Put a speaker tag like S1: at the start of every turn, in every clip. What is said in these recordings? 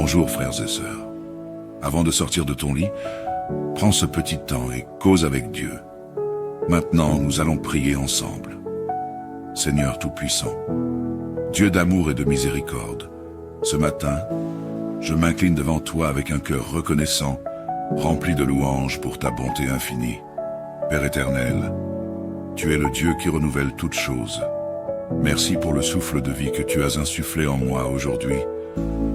S1: Bonjour frères et sœurs. Avant de sortir de ton lit, prends ce petit temps et cause avec Dieu. Maintenant, nous allons prier ensemble. Seigneur Tout-Puissant, Dieu d'amour et de miséricorde, ce matin, je m'incline devant toi avec un cœur reconnaissant, rempli de louanges pour ta bonté infinie. Père éternel, tu es le Dieu qui renouvelle toutes choses. Merci pour le souffle de vie que tu as insufflé en moi aujourd'hui,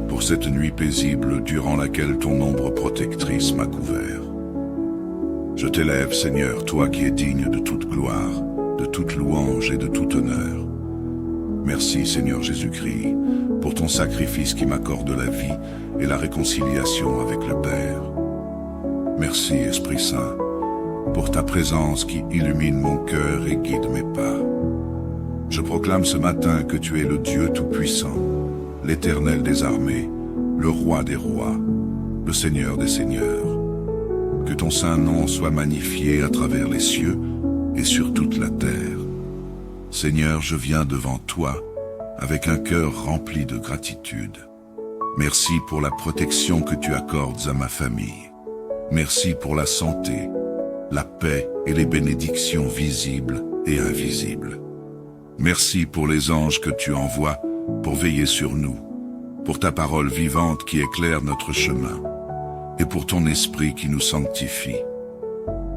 S1: pour cette nuit paisible durant laquelle ton ombre protectrice m'a couvert. Je t'élève, Seigneur, toi qui es digne de toute gloire, de toute louange et de tout honneur. Merci, Seigneur Jésus-Christ, pour ton sacrifice qui m'accorde la vie et la réconciliation avec le Père. Merci, Esprit Saint, pour ta présence qui illumine mon cœur et guide mes pas. Je proclame ce matin que tu es le Dieu Tout-Puissant, l'Éternel des armées, le Roi des rois, le Seigneur des seigneurs. Que ton saint nom soit magnifié à travers les cieux et sur toute la terre. Seigneur, je viens devant toi avec un cœur rempli de gratitude. Merci pour la protection que tu accordes à ma famille. Merci pour la santé, la paix et les bénédictions visibles et invisibles. Merci pour les anges que tu envoies pour veiller sur nous, pour ta parole vivante qui éclaire notre chemin, et pour ton esprit qui nous sanctifie.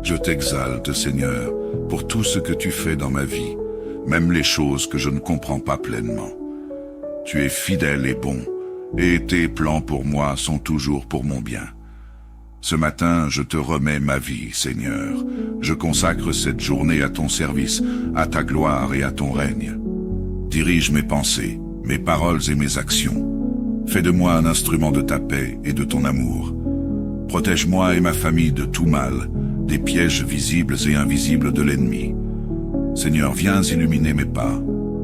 S1: Je t'exalte, Seigneur, pour tout ce que tu fais dans ma vie, même les choses que je ne comprends pas pleinement. Tu es fidèle et bon, et tes plans pour moi sont toujours pour mon bien. Ce matin, je te remets ma vie, Seigneur. Je consacre cette journée à ton service, à ta gloire et à ton règne. Dirige mes pensées, mes paroles et mes actions. Fais de moi un instrument de ta paix et de ton amour. Protège-moi et ma famille de tout mal, des pièges visibles et invisibles de l'ennemi. Seigneur, viens illuminer mes pas.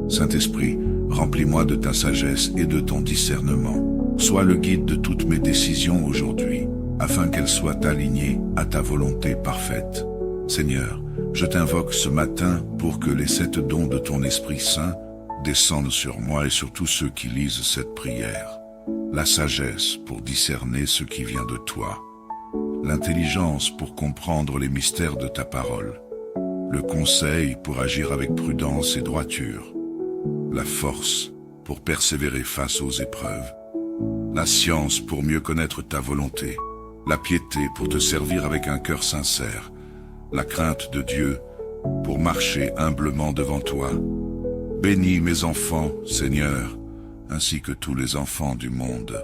S1: Saint-Esprit, remplis-moi de ta sagesse et de ton discernement. Sois le guide de toutes mes décisions aujourd'hui, afin qu'elles soient alignées à ta volonté parfaite. Seigneur, je t'invoque ce matin pour que les 7 dons de ton Esprit Saint descendent sur moi et sur tous ceux qui lisent cette prière. La sagesse pour discerner ce qui vient de toi. L'intelligence pour comprendre les mystères de ta parole. Le conseil pour agir avec prudence et droiture. La force pour persévérer face aux épreuves. La science pour mieux connaître ta volonté. La piété pour te servir avec un cœur sincère. La crainte de Dieu pour marcher humblement devant toi. Bénis mes enfants, Seigneur, ainsi que tous les enfants du monde.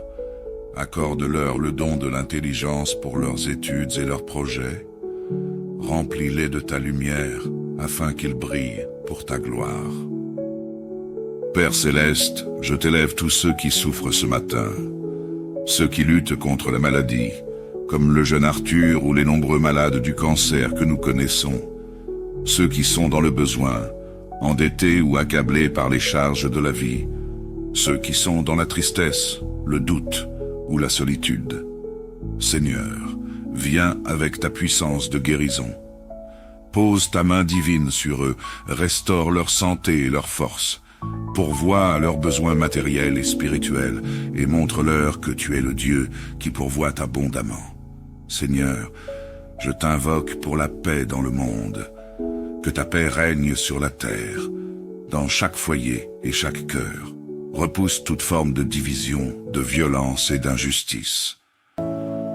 S1: Accorde-leur le don de l'intelligence pour leurs études et leurs projets. Remplis-les de ta lumière, afin qu'ils brillent pour ta gloire. Père Céleste, je t'élève tous ceux qui souffrent ce matin, ceux qui luttent contre la maladie, comme le jeune Arthur ou les nombreux malades du cancer que nous connaissons, ceux qui sont dans le besoin, endettés ou accablés par les charges de la vie, ceux qui sont dans la tristesse, le doute ou la solitude. Seigneur, viens avec ta puissance de guérison. Pose ta main divine sur eux, restaure leur santé et leur force, pourvois à leurs besoins matériels et spirituels, et montre-leur que tu es le Dieu qui pourvoit abondamment. Seigneur, je t'invoque pour la paix dans le monde, que ta paix règne sur la terre, dans chaque foyer et chaque cœur. Repousse toute forme de division, de violence et d'injustice.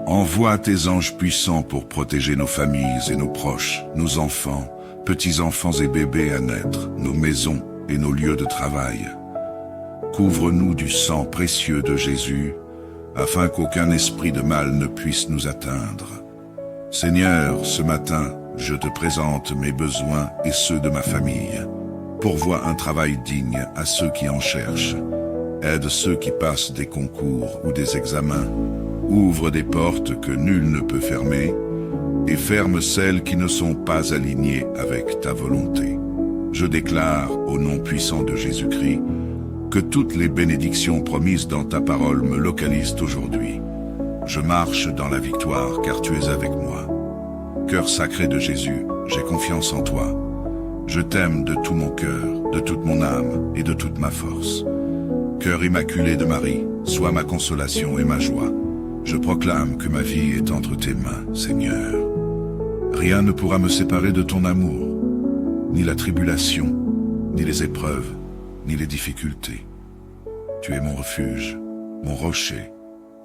S1: Envoie tes anges puissants pour protéger nos familles et nos proches, nos enfants, petits-enfants et bébés à naître, nos maisons et nos lieux de travail. Couvre-nous du sang précieux de Jésus, afin qu'aucun esprit de mal ne puisse nous atteindre. Seigneur, ce matin, je te présente mes besoins et ceux de ma famille. Pourvois un travail digne à ceux qui en cherchent. Aide ceux qui passent des concours ou des examens. Ouvre des portes que nul ne peut fermer et ferme celles qui ne sont pas alignées avec ta volonté. Je déclare, au nom puissant de Jésus-Christ, que toutes les bénédictions promises dans ta parole me localisent aujourd'hui. Je marche dans la victoire car tu es avec moi. Cœur sacré de Jésus, j'ai confiance en toi. Je t'aime de tout mon cœur, de toute mon âme et de toute ma force. Cœur immaculé de Marie, sois ma consolation et ma joie. Je proclame que ma vie est entre tes mains, Seigneur. Rien ne pourra me séparer de ton amour, ni la tribulation, ni les épreuves, ni les difficultés. Tu es mon refuge, mon rocher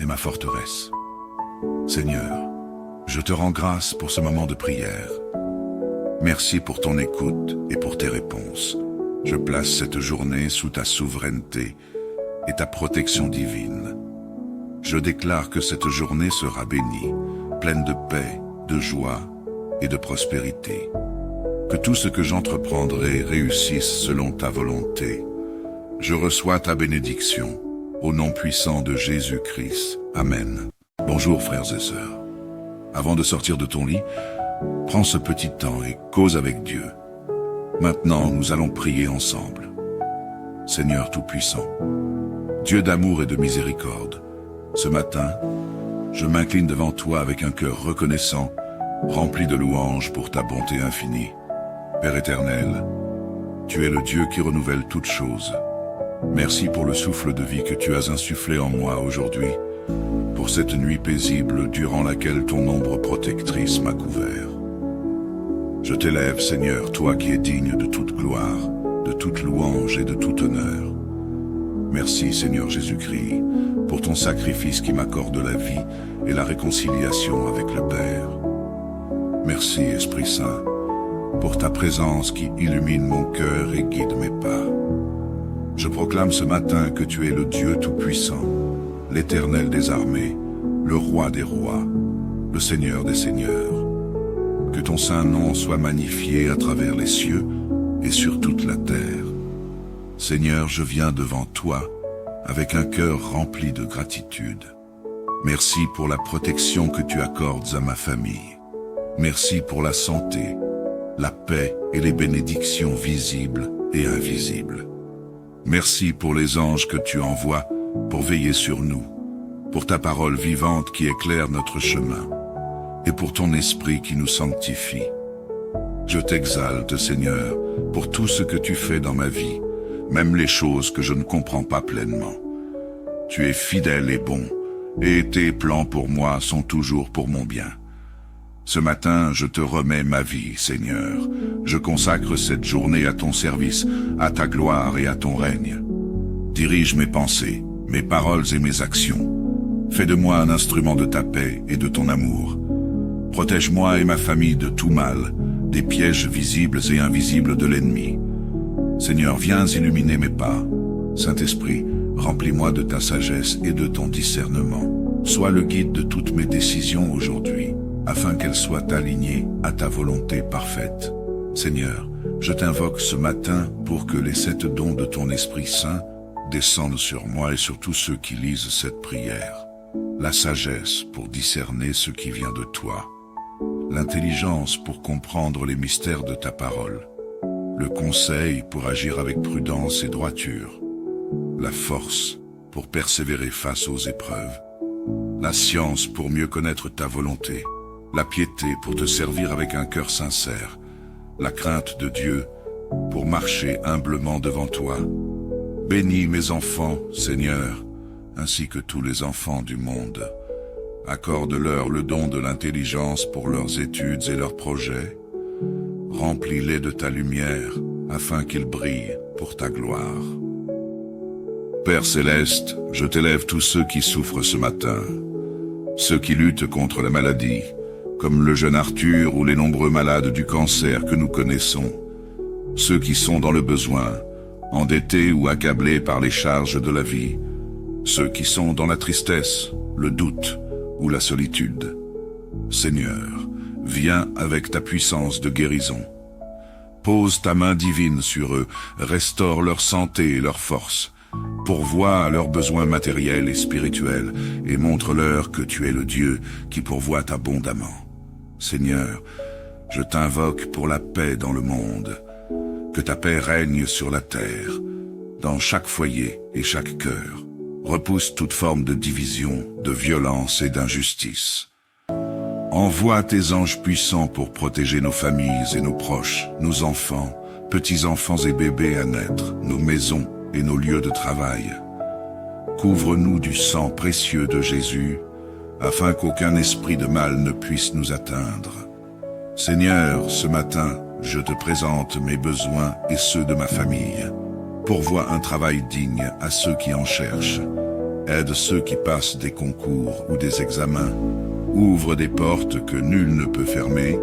S1: et ma forteresse. Seigneur, je te rends grâce pour ce moment de prière. Merci pour ton écoute et pour tes réponses. Je place cette journée sous ta souveraineté et ta protection divine. Je déclare que cette journée sera bénie, pleine de paix, de joie et de prospérité. Que tout ce que j'entreprendrai réussisse selon ta volonté. Je reçois ta bénédiction, au nom puissant de Jésus-Christ. Amen. Bonjour frères et sœurs. Avant de sortir de ton lit, prends ce petit temps et cause avec Dieu. Maintenant, nous allons prier ensemble. Seigneur Tout-Puissant, Dieu d'amour et de miséricorde, ce matin, je m'incline devant toi avec un cœur reconnaissant, rempli de louanges pour ta bonté infinie. Père éternel, tu es le Dieu qui renouvelle toutes choses. Merci pour le souffle de vie que tu as insufflé en moi aujourd'hui, pour cette nuit paisible durant laquelle ton ombre protectrice m'a couvert. Je t'élève, Seigneur, toi qui es digne de toute gloire, de toute louange et de tout honneur. Merci, Seigneur Jésus-Christ, pour ton sacrifice qui m'accorde la vie et la réconciliation avec le Père. Merci, Esprit Saint, pour ta présence qui illumine mon cœur et guide mes pas. Je proclame ce matin que tu es le Dieu Tout-Puissant, l'Éternel des armées, le Roi des rois, le Seigneur des seigneurs. Que ton saint nom soit magnifié à travers les cieux et sur toute la terre. Seigneur, je viens devant toi avec un cœur rempli de gratitude. Merci pour la protection que tu accordes à ma famille. Merci pour la santé, la paix et les bénédictions visibles et invisibles. Merci pour les anges que tu envoies pour veiller sur nous, pour ta parole vivante qui éclaire notre chemin, et pour ton esprit qui nous sanctifie. Je t'exalte, Seigneur, pour tout ce que tu fais dans ma vie, même les choses que je ne comprends pas pleinement. Tu es fidèle et bon, et tes plans pour moi sont toujours pour mon bien. Ce matin, je te remets ma vie, Seigneur. Je consacre cette journée à ton service, à ta gloire et à ton règne. Dirige mes pensées, mes paroles et mes actions. Fais de moi un instrument de ta paix et de ton amour. Protège-moi et ma famille de tout mal, des pièges visibles et invisibles de l'ennemi. Seigneur, viens illuminer mes pas. Saint-Esprit, remplis-moi de ta sagesse et de ton discernement. Sois le guide de toutes mes décisions aujourd'hui, afin qu'elles soient alignées à ta volonté parfaite. Seigneur, je t'invoque ce matin pour que les 7 dons de ton Esprit Saint descendent sur moi et sur tous ceux qui lisent cette prière. La sagesse pour discerner ce qui vient de toi. L'intelligence pour comprendre les mystères de ta parole. Le conseil pour agir avec prudence et droiture. La force pour persévérer face aux épreuves. La science pour mieux connaître ta volonté. La piété pour te servir avec un cœur sincère. La crainte de Dieu pour marcher humblement devant toi. Bénis mes enfants, Seigneur, ainsi que tous les enfants du monde. Accorde-leur le don de l'intelligence pour leurs études et leurs projets. Remplis-les de ta lumière, afin qu'ils brillent pour ta gloire. Père céleste, je t'élève tous ceux qui souffrent ce matin, ceux qui luttent contre la maladie, comme le jeune Arthur ou les nombreux malades du cancer que nous connaissons, ceux qui sont dans le besoin, endettés ou accablés par les charges de la vie, ceux qui sont dans la tristesse, le doute ou la solitude. Seigneur, viens avec ta puissance de guérison. Pose ta main divine sur eux, restaure leur santé et leur force, pourvois à leurs besoins matériels et spirituels, et montre-leur que tu es le Dieu qui pourvoit abondamment. Seigneur, je t'invoque pour la paix dans le monde, que ta paix règne sur la terre, dans chaque foyer et chaque cœur. Repousse toute forme de division, de violence et d'injustice. Envoie tes anges puissants pour protéger nos familles et nos proches, nos enfants, petits-enfants et bébés à naître, nos maisons et nos lieux de travail. Couvre-nous du sang précieux de Jésus, afin qu'aucun esprit de mal ne puisse nous atteindre. Seigneur, ce matin, je te présente mes besoins et ceux de ma famille. Pourvois un travail digne à ceux qui en cherchent. Aide ceux qui passent des concours ou des examens. Ouvre des portes que nul ne peut fermer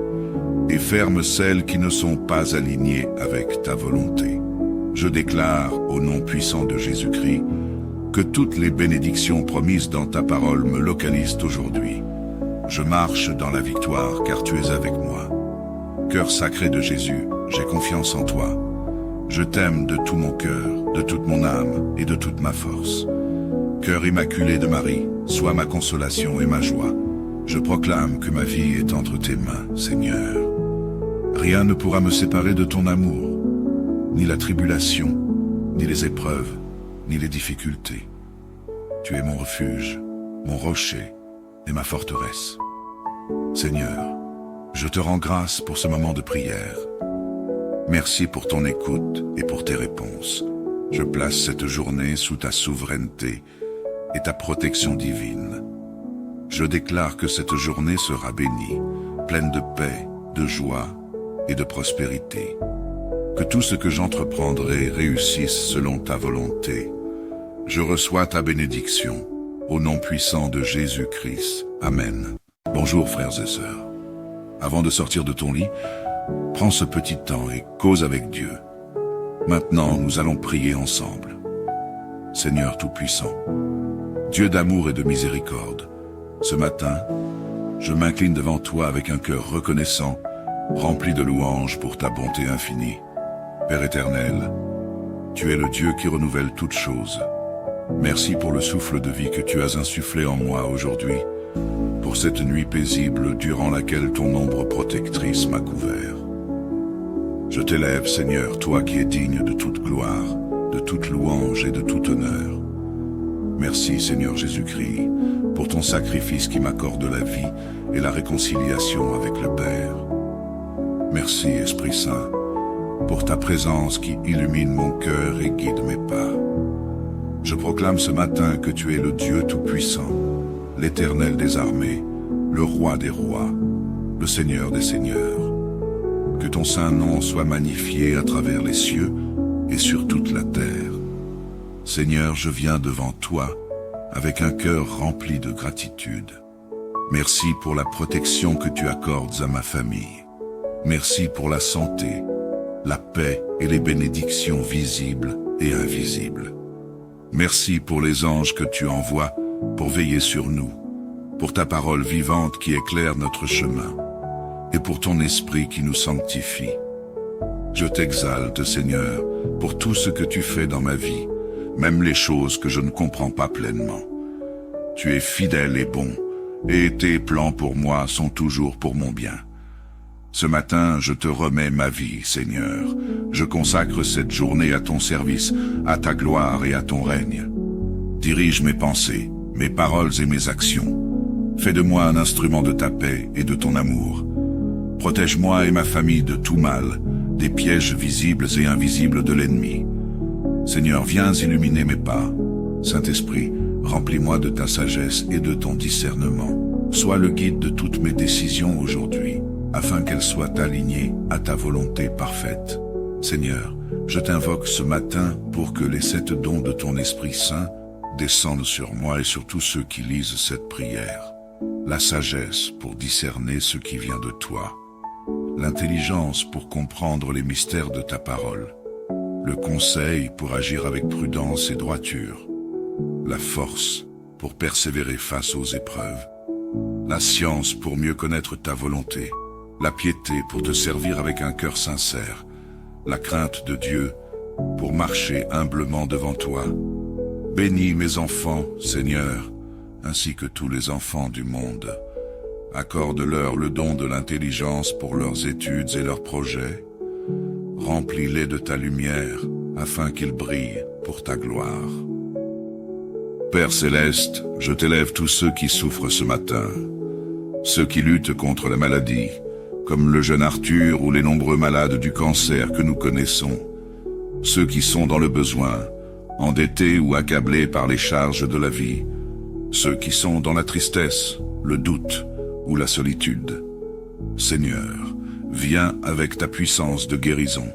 S1: et ferme celles qui ne sont pas alignées avec ta volonté. Je déclare, au nom puissant de Jésus-Christ, que toutes les bénédictions promises dans ta parole me localisent aujourd'hui. Je marche dans la victoire car tu es avec moi. Cœur sacré de Jésus, j'ai confiance en toi. Je t'aime de tout mon cœur, de toute mon âme et de toute ma force. Cœur immaculé de Marie, sois ma consolation et ma joie. Je proclame que ma vie est entre tes mains, Seigneur. Rien ne pourra me séparer de ton amour, ni la tribulation, ni les épreuves, ni les difficultés. Tu es mon refuge, mon rocher et ma forteresse. Seigneur, je te rends grâce pour ce moment de prière. Merci pour ton écoute et pour tes réponses. Je place cette journée sous ta souveraineté et ta protection divine. Je déclare que cette journée sera bénie, pleine de paix, de joie et de prospérité. Que tout ce que j'entreprendrai réussisse selon ta volonté. Je reçois ta bénédiction, au nom puissant de Jésus-Christ. Amen. Bonjour frères et sœurs. Avant de sortir de ton lit, prends ce petit temps et cause avec Dieu. Maintenant, nous allons prier ensemble. Seigneur Tout-Puissant, Dieu d'amour et de miséricorde, ce matin, je m'incline devant toi avec un cœur reconnaissant, rempli de louanges pour ta bonté infinie. Père éternel, tu es le Dieu qui renouvelle toutes choses. Merci pour le souffle de vie que tu as insufflé en moi aujourd'hui, pour cette nuit paisible durant laquelle ton ombre protectrice m'a couvert. Je t'élève, Seigneur, toi qui es digne de toute gloire, de toute louange et de tout honneur. Merci, Seigneur Jésus-Christ, pour ton sacrifice qui m'accorde la vie et la réconciliation avec le Père. Merci, Esprit Saint, pour ta présence qui illumine mon cœur et guide mes pas. Je proclame ce matin que tu es le Dieu Tout-Puissant, l'Éternel des armées, le Roi des rois, le Seigneur des seigneurs. Que ton saint nom soit magnifié à travers les cieux et sur toute la terre. Seigneur, je viens devant toi avec un cœur rempli de gratitude. Merci pour la protection que tu accordes à ma famille. Merci pour la santé, la paix et les bénédictions visibles et invisibles. Merci pour les anges que tu envoies pour veiller sur nous, pour ta parole vivante qui éclaire notre chemin, et pour ton esprit qui nous sanctifie. Je t'exalte, Seigneur, pour tout ce que tu fais dans ma vie, même les choses que je ne comprends pas pleinement. Tu es fidèle et bon, et tes plans pour moi sont toujours pour mon bien. Ce matin, je te remets ma vie, Seigneur. Je consacre cette journée à ton service, à ta gloire et à ton règne. Dirige mes pensées, mes paroles et mes actions. Fais de moi un instrument de ta paix et de ton amour. Protège-moi et ma famille de tout mal, des pièges visibles et invisibles de l'ennemi. Seigneur, viens illuminer mes pas. Saint-Esprit, remplis-moi de ta sagesse et de ton discernement. Sois le guide de toutes mes décisions aujourd'hui, afin qu'elles soient alignées à ta volonté parfaite. Seigneur, je t'invoque ce matin pour que les 7 dons de ton Esprit Saint descendent sur moi et sur tous ceux qui lisent cette prière. La sagesse pour discerner ce qui vient de toi. L'intelligence pour comprendre les mystères de ta parole. Le conseil pour agir avec prudence et droiture. La force pour persévérer face aux épreuves. La science pour mieux connaître ta volonté. La piété pour te servir avec un cœur sincère. La crainte de Dieu pour marcher humblement devant toi. Bénis mes enfants, Seigneur, ainsi que tous les enfants du monde. Accorde-leur le don de l'intelligence pour leurs études et leurs projets. Remplis-les de ta lumière, afin qu'ils brillent pour ta gloire. Père céleste, je t'élève tous ceux qui souffrent ce matin, ceux qui luttent contre la maladie, comme le jeune Arthur ou les nombreux malades du cancer que nous connaissons, ceux qui sont dans le besoin, endettés ou accablés par les charges de la vie, ceux qui sont dans la tristesse, le doute ou la solitude. Seigneur, viens avec ta puissance de guérison.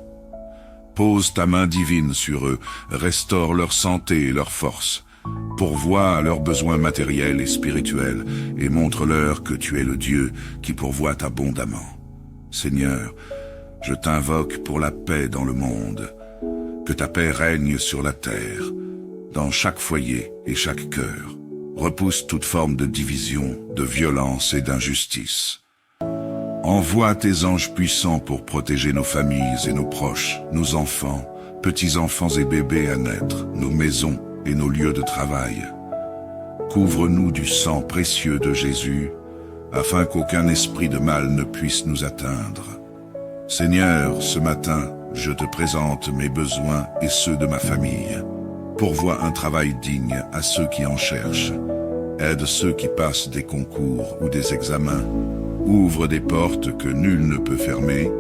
S1: Pose ta main divine sur eux, restaure leur santé et leur force, pourvois à leurs besoins matériels et spirituels, et montre-leur que tu es le Dieu qui pourvoit abondamment. Seigneur, je t'invoque pour la paix dans le monde, que ta paix règne sur la terre, dans chaque foyer et chaque cœur. Repousse toute forme de division, de violence et d'injustice. Envoie tes anges puissants pour protéger nos familles et nos proches, nos enfants, petits-enfants et bébés à naître, nos maisons et nos lieux de travail. Couvre-nous du sang précieux de Jésus, afin qu'aucun esprit de mal ne puisse nous atteindre. Seigneur, ce matin, je te présente mes besoins et ceux de ma famille. Pourvois un travail digne à ceux qui en cherchent. Aide ceux qui passent des concours ou des examens. Ouvre des portes que nul ne peut fermer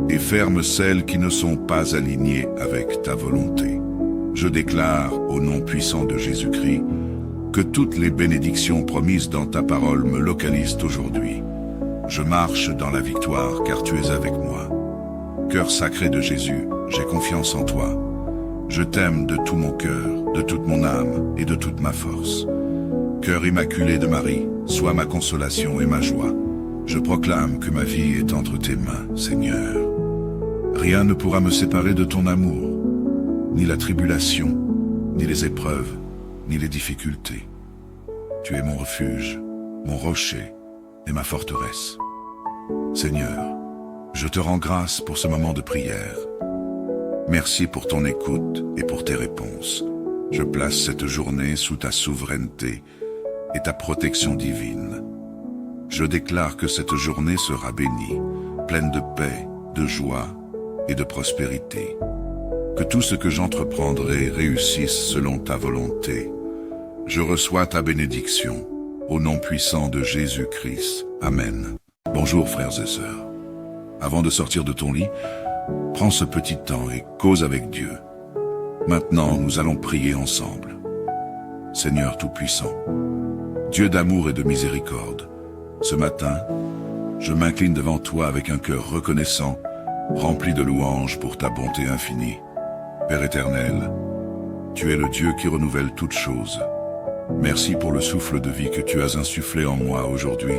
S1: et ferme celles qui ne sont pas alignées avec ta volonté. Je déclare, au nom puissant de Jésus-Christ, que toutes les bénédictions promises dans ta parole me localisent aujourd'hui. Je marche dans la victoire car tu es avec moi. Cœur sacré de Jésus, j'ai confiance en toi. Je t'aime de tout mon cœur, de toute mon âme et de toute ma force. Cœur immaculé de Marie, sois ma consolation et ma joie. Je proclame que ma vie est entre tes mains, Seigneur. Rien ne pourra me séparer de ton amour, ni la tribulation, ni les épreuves, ni les difficultés. Tu es mon refuge, mon rocher et ma forteresse. Seigneur, je te rends grâce pour ce moment de prière. Merci pour ton écoute et pour tes réponses. Je place cette journée sous ta souveraineté et ta protection divine. Je déclare que cette journée sera bénie, pleine de paix, de joie et de prospérité. Que tout ce que j'entreprendrai réussisse selon ta volonté. Je reçois ta bénédiction, au nom puissant de Jésus-Christ. Amen. Bonjour frères et sœurs. Avant de sortir de ton lit, prends ce petit temps et cause avec Dieu. Maintenant, nous allons prier ensemble. Seigneur Tout-Puissant, Dieu d'amour et de miséricorde, ce matin, je m'incline devant toi avec un cœur reconnaissant, rempli de louanges pour ta bonté infinie. Père éternel, tu es le Dieu qui renouvelle toutes choses. Merci pour le souffle de vie que tu as insufflé en moi aujourd'hui,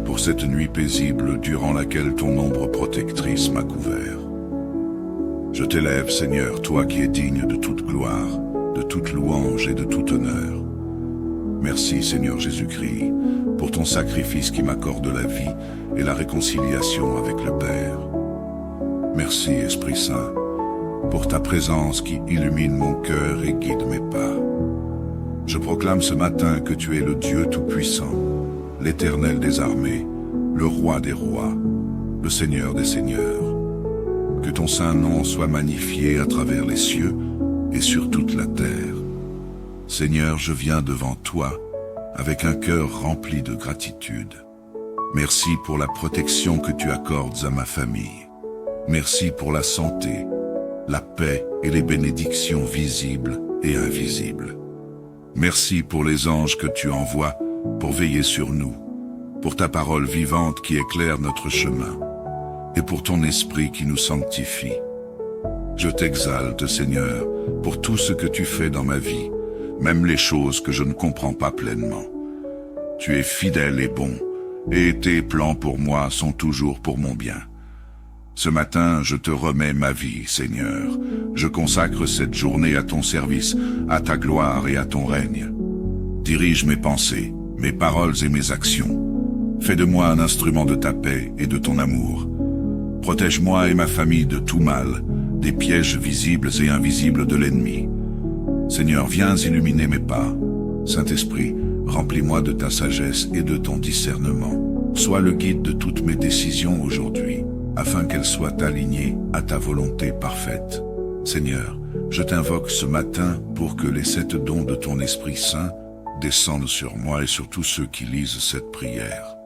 S1: pour cette nuit paisible durant laquelle ton ombre protectrice m'a couvert. Je t'élève, Seigneur, toi qui es digne de toute gloire, de toute louange et de tout honneur. Merci, Seigneur Jésus-Christ, pour ton sacrifice qui m'accorde la vie et la réconciliation avec le Père. Merci, Esprit Saint, pour ta présence qui illumine mon cœur et guide mes pas. Je proclame ce matin que tu es le Dieu Tout-Puissant, l'Éternel des armées, le Roi des rois, le Seigneur des seigneurs. Que ton saint nom soit magnifié à travers les cieux et sur toute la terre. Seigneur, je viens devant toi avec un cœur rempli de gratitude. Merci pour la protection que tu accordes à ma famille. Merci pour la santé, la paix et les bénédictions visibles et invisibles. Merci pour les anges que tu envoies pour veiller sur nous, pour ta parole vivante qui éclaire notre chemin, et pour ton esprit qui nous sanctifie. Je t'exalte, Seigneur, pour tout ce que tu fais dans ma vie, même les choses que je ne comprends pas pleinement. Tu es fidèle et bon, et tes plans pour moi sont toujours pour mon bien. Ce matin, je te remets ma vie, Seigneur. Je consacre cette journée à ton service, à ta gloire et à ton règne. Dirige mes pensées, mes paroles et mes actions. Fais de moi un instrument de ta paix et de ton amour. Protège-moi et ma famille de tout mal, des pièges visibles et invisibles de l'ennemi. Seigneur, viens illuminer mes pas. Saint-Esprit, remplis-moi de ta sagesse et de ton discernement. Sois le guide de toutes mes décisions aujourd'hui, afin qu'elles soient alignées à ta volonté parfaite. Seigneur, je t'invoque ce matin pour que les 7 dons de ton Esprit Saint descendent sur moi et sur tous ceux qui lisent cette prière.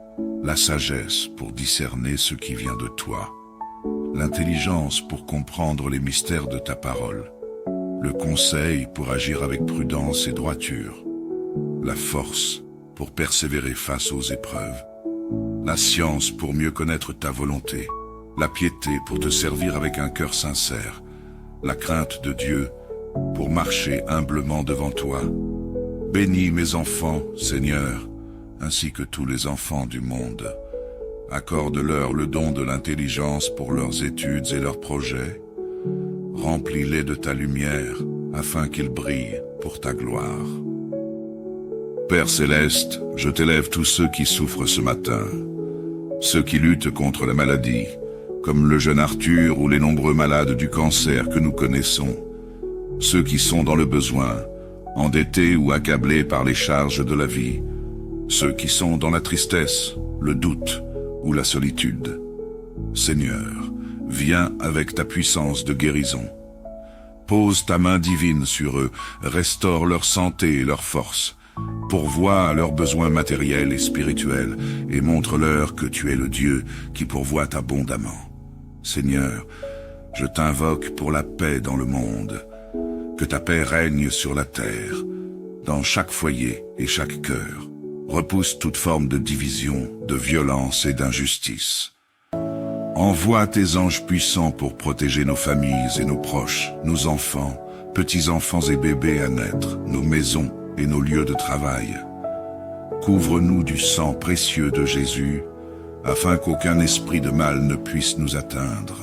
S1: La sagesse pour discerner ce qui vient de toi. L'intelligence pour comprendre les mystères de ta parole. le conseil pour agir avec prudence et droiture, la force pour persévérer face aux épreuves, la science pour mieux connaître ta volonté, la piété pour te servir avec un cœur sincère, la crainte de Dieu pour marcher humblement devant toi. Bénis mes enfants, Seigneur, ainsi que tous les enfants du monde. Accorde-leur le don de l'intelligence pour leurs études et leurs projets. Remplis-les de ta lumière, afin qu'ils brillent pour ta gloire. Père céleste, je t'élève tous ceux qui souffrent ce matin, ceux qui luttent contre la maladie, comme le jeune Arthur ou les nombreux malades du cancer que nous connaissons, ceux qui sont dans le besoin, endettés ou accablés par les charges de la vie, ceux qui sont dans la tristesse, le doute ou la solitude. Seigneur, viens avec ta puissance de guérison. Pose ta main divine sur eux, restaure leur santé et leur force, pourvois à leurs besoins matériels et spirituels, et montre-leur que tu es le Dieu qui pourvoit abondamment. Seigneur, je t'invoque pour la paix dans le monde, que ta paix règne sur la terre, dans chaque foyer et chaque cœur. Repousse toute forme de division, de violence et d'injustice. Envoie tes anges puissants pour protéger nos familles et nos proches, nos enfants, petits-enfants et bébés à naître, nos maisons et nos lieux de travail. Couvre-nous du sang précieux de Jésus, afin qu'aucun esprit de mal ne puisse nous atteindre.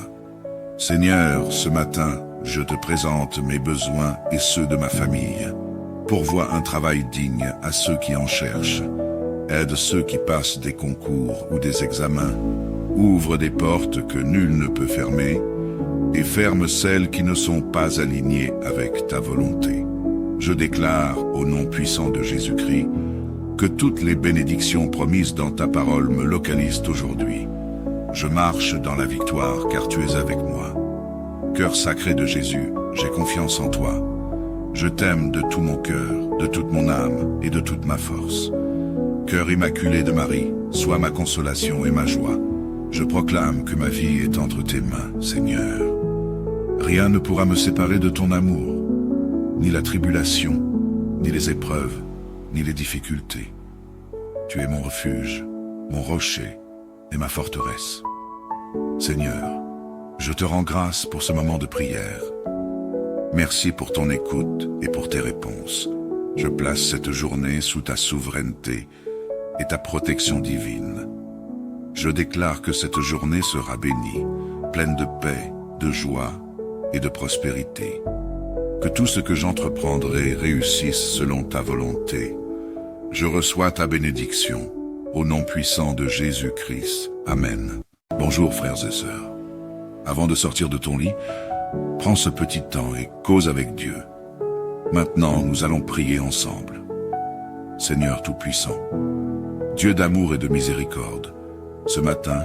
S1: Seigneur, ce matin, je te présente mes besoins et ceux de ma famille. Pourvois un travail digne à ceux qui en cherchent. Aide ceux qui passent des concours ou des examens. Ouvre des portes que nul ne peut fermer et ferme celles qui ne sont pas alignées avec ta volonté. Je déclare, au nom puissant de Jésus-Christ, que toutes les bénédictions promises dans ta parole me localisent aujourd'hui. Je marche dans la victoire car tu es avec moi. Cœur sacré de Jésus, j'ai confiance en toi. Je t'aime de tout mon cœur, de toute mon âme et de toute ma force. Cœur immaculé de Marie, sois ma consolation et ma joie. Je proclame que ma vie est entre tes mains, Seigneur. Rien ne pourra me séparer de ton amour, ni la tribulation, ni les épreuves, ni les difficultés. Tu es mon refuge, mon rocher et ma forteresse. Seigneur, je te rends grâce pour ce moment de prière. Merci pour ton écoute et pour tes réponses. Je place cette journée sous ta souveraineté et ta protection divine. Je déclare que cette journée sera bénie, pleine de paix, de joie et de prospérité. Que tout ce que j'entreprendrai réussisse selon ta volonté. Je reçois ta bénédiction, au nom puissant de Jésus-Christ. Amen. Bonjour frères et sœurs. Avant de sortir de ton lit, prends ce petit temps et cause avec Dieu. Maintenant, nous allons prier ensemble. Seigneur Tout-Puissant, Dieu d'amour et de miséricorde, ce matin,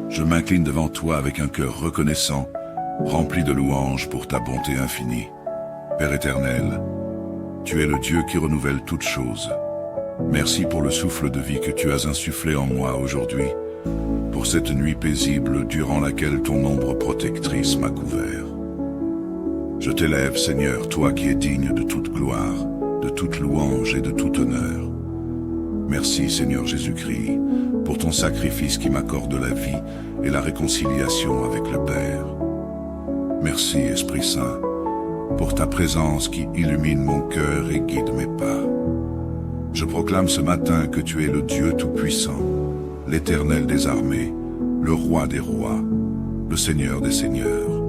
S1: je m'incline devant toi avec un cœur reconnaissant, rempli de louanges pour ta bonté infinie. Père éternel, tu es le Dieu qui renouvelle toutes choses. Merci pour le souffle de vie que tu as insufflé en moi aujourd'hui, pour cette nuit paisible durant laquelle ton ombre protectrice m'a couvert. Je t'élève, Seigneur, toi qui es digne de toute gloire, de toute louange et de tout honneur. Merci, Seigneur Jésus-Christ, pour ton sacrifice qui m'accorde la vie et la réconciliation avec le Père. Merci, Esprit Saint, pour ta présence qui illumine mon cœur et guide mes pas. Je proclame ce matin que tu es le Dieu Tout-Puissant, l'Éternel des armées, le Roi des rois, le Seigneur des seigneurs.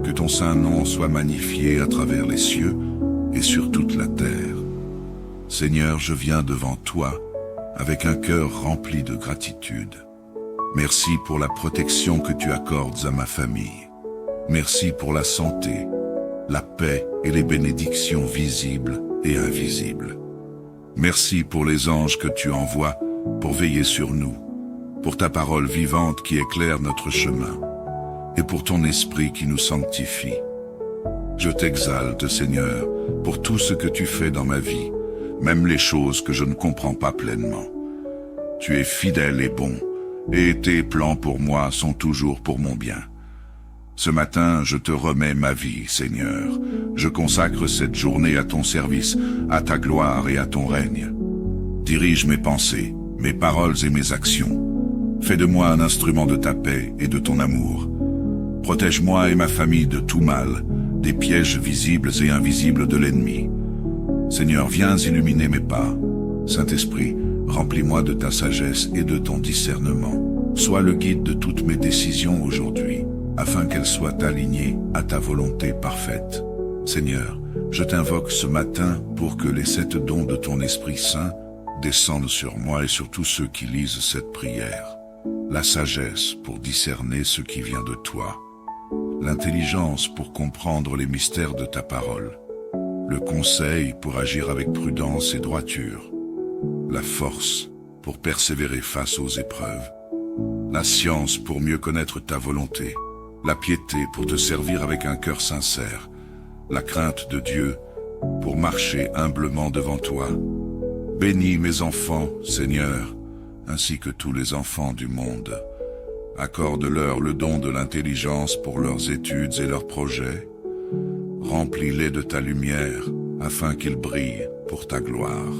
S1: Que ton saint nom soit magnifié à travers les cieux et sur toute la terre. Seigneur, je viens devant toi avec un cœur rempli de gratitude. Merci pour la protection que tu accordes à ma famille. Merci pour la santé, la paix et les bénédictions visibles et invisibles. Merci pour les anges que tu envoies pour veiller sur nous, pour ta parole vivante qui éclaire notre chemin, et pour ton esprit qui nous sanctifie. Je t'exalte, Seigneur, pour tout ce que tu fais dans ma vie, même les choses que je ne comprends pas pleinement. Tu es fidèle et bon, et tes plans pour moi sont toujours pour mon bien. Ce matin, je te remets ma vie, Seigneur. Je consacre cette journée à ton service, à ta gloire et à ton règne. Dirige mes pensées, mes paroles et mes actions. Fais de moi un instrument de ta paix et de ton amour. Protège-moi et ma famille de tout mal, des pièges visibles et invisibles de l'ennemi. Seigneur, viens illuminer mes pas. Saint-Esprit, remplis-moi de ta sagesse et de ton discernement. Sois le guide de toutes mes décisions aujourd'hui, afin qu'elles soient alignées à ta volonté parfaite. Seigneur, je t'invoque ce matin pour que les 7 dons de ton Esprit Saint descendent sur moi et sur tous ceux qui lisent cette prière. La sagesse pour discerner ce qui vient de toi. L'intelligence pour comprendre les mystères de ta parole. Le conseil pour agir avec prudence et droiture. La force pour persévérer face aux épreuves. La science pour mieux connaître ta volonté. La piété pour te servir avec un cœur sincère. La crainte de Dieu pour marcher humblement devant toi. Bénis mes enfants, Seigneur, ainsi que tous les enfants du monde. Accorde-leur le don de l'intelligence pour leurs études et leurs projets. Remplis-les de ta lumière, afin qu'ils brillent pour ta gloire.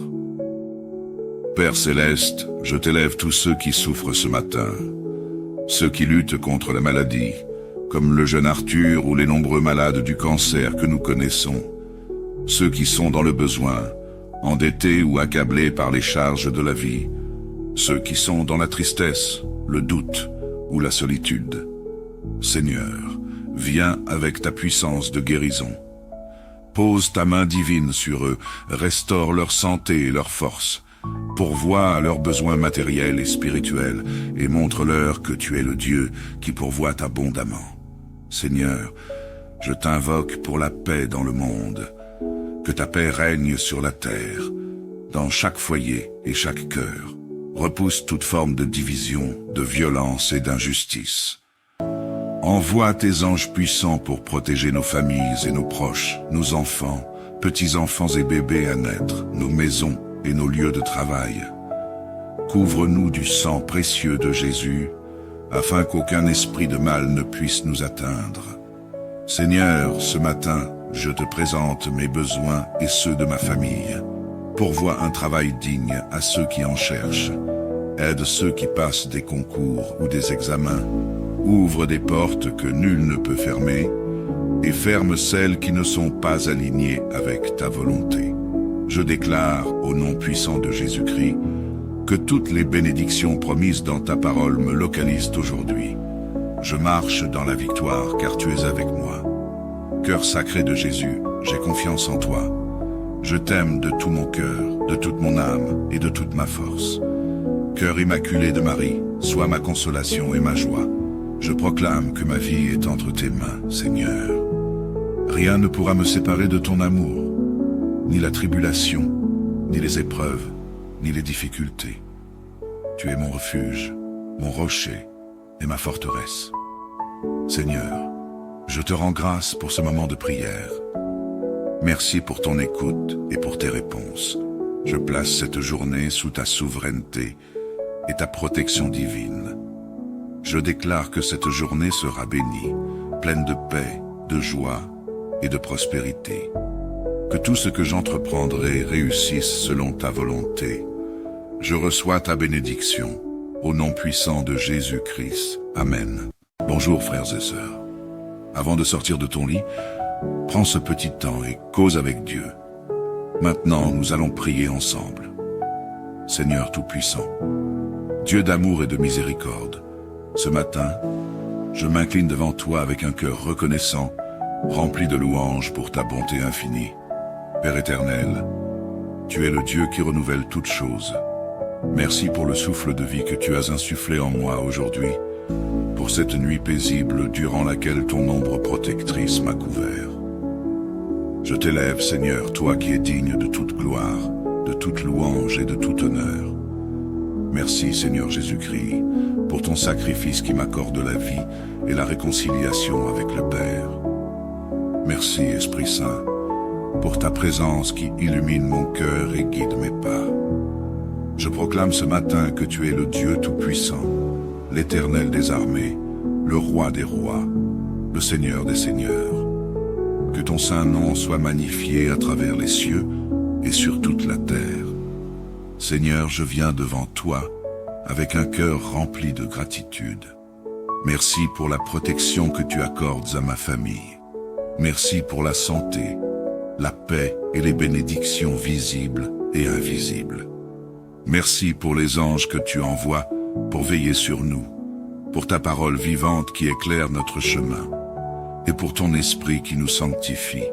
S1: Père céleste, je t'élève tous ceux qui souffrent ce matin, ceux qui luttent contre la maladie, comme le jeune Arthur ou les nombreux malades du cancer que nous connaissons, ceux qui sont dans le besoin, endettés ou accablés par les charges de la vie, ceux qui sont dans la tristesse, le doute ou la solitude. Seigneur, viens avec ta puissance de guérison. Pose ta main divine sur eux, restaure leur santé et leur force, pourvois à leurs besoins matériels et spirituels, et montre-leur que tu es le Dieu qui pourvoit abondamment. Seigneur, je t'invoque pour la paix dans le monde, que ta paix règne sur la terre, dans chaque foyer et chaque cœur. Repousse toute forme de division, de violence et d'injustice. Envoie tes anges puissants pour protéger nos familles et nos proches, nos enfants, petits-enfants et bébés à naître, nos maisons et nos lieux de travail. Couvre-nous du sang précieux de Jésus, afin qu'aucun esprit de mal ne puisse nous atteindre. Seigneur, ce matin, je te présente mes besoins et ceux de ma famille. Pourvois un travail digne à ceux qui en cherchent. Aide ceux qui passent des concours ou des examens. Ouvre des portes que nul ne peut fermer et ferme celles qui ne sont pas alignées avec ta volonté. Je déclare, au nom puissant de Jésus-Christ, que toutes les bénédictions promises dans ta parole me localisent aujourd'hui. Je marche dans la victoire car tu es avec moi. Cœur sacré de Jésus, j'ai confiance en toi. Je t'aime de tout mon cœur, de toute mon âme et de toute ma force. Cœur immaculé de Marie, sois ma consolation et ma joie. Je proclame que ma vie est entre tes mains, Seigneur. Rien ne pourra me séparer de ton amour, ni la tribulation, ni les épreuves, ni les difficultés. Tu es mon refuge, mon rocher et ma forteresse. Seigneur, je te rends grâce pour ce moment de prière. Merci pour ton écoute et pour tes réponses. Je place cette journée sous ta souveraineté et ta protection divine. Je déclare que cette journée sera bénie, pleine de paix, de joie et de prospérité. Que tout ce que j'entreprendrai réussisse selon ta volonté. Je reçois ta bénédiction, au nom puissant de Jésus-Christ. Amen. Bonjour frères et sœurs. Avant de sortir de ton lit, prends ce petit temps et cause avec Dieu. Maintenant, nous allons prier ensemble. Seigneur Tout-Puissant, Dieu d'amour et de miséricorde, ce matin, je m'incline devant toi avec un cœur reconnaissant, rempli de louanges pour ta bonté infinie. Père éternel, tu es le Dieu qui renouvelle toutes choses. Merci pour le souffle de vie que tu as insufflé en moi aujourd'hui, pour cette nuit paisible durant laquelle ton ombre protectrice m'a couvert. Je t'élève, Seigneur, toi qui es digne de toute gloire, de toute louange et de tout honneur. Merci, Seigneur Jésus-Christ, pour ton sacrifice qui m'accorde la vie et la réconciliation avec le Père. Merci, Esprit Saint, pour ta présence qui illumine mon cœur et guide mes pas. Je proclame ce matin que tu es le Dieu Tout-Puissant, l'Éternel des armées, le Roi des rois. le Seigneur des Seigneurs. Que ton saint nom soit magnifié à travers les cieux et sur toute la terre. Seigneur, je viens devant toi avec un cœur rempli de gratitude. Merci pour la protection que tu accordes à ma famille. Merci pour la santé, la paix et les bénédictions visibles et invisibles. Merci pour les anges que tu envoies pour veiller sur nous, pour ta parole vivante qui éclaire notre chemin, et pour ton esprit qui nous sanctifie.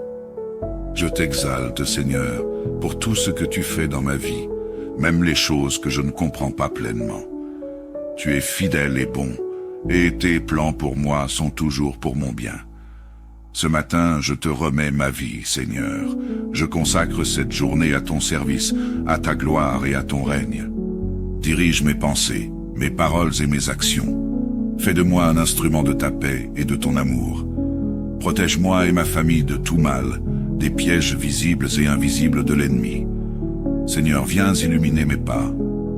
S1: Je t'exalte, Seigneur, pour tout ce que tu fais dans ma vie, même les choses que je ne comprends pas pleinement. Tu es fidèle et bon, et tes plans pour moi sont toujours pour mon bien. Ce matin, je te remets ma vie, Seigneur. Je consacre cette journée à ton service, à ta gloire et à ton règne. Dirige mes pensées, mes paroles et mes actions. Fais de moi un instrument de ta paix et de ton amour. Protège-moi et ma famille de tout mal, des pièges visibles et invisibles de l'ennemi. Seigneur, viens illuminer mes pas.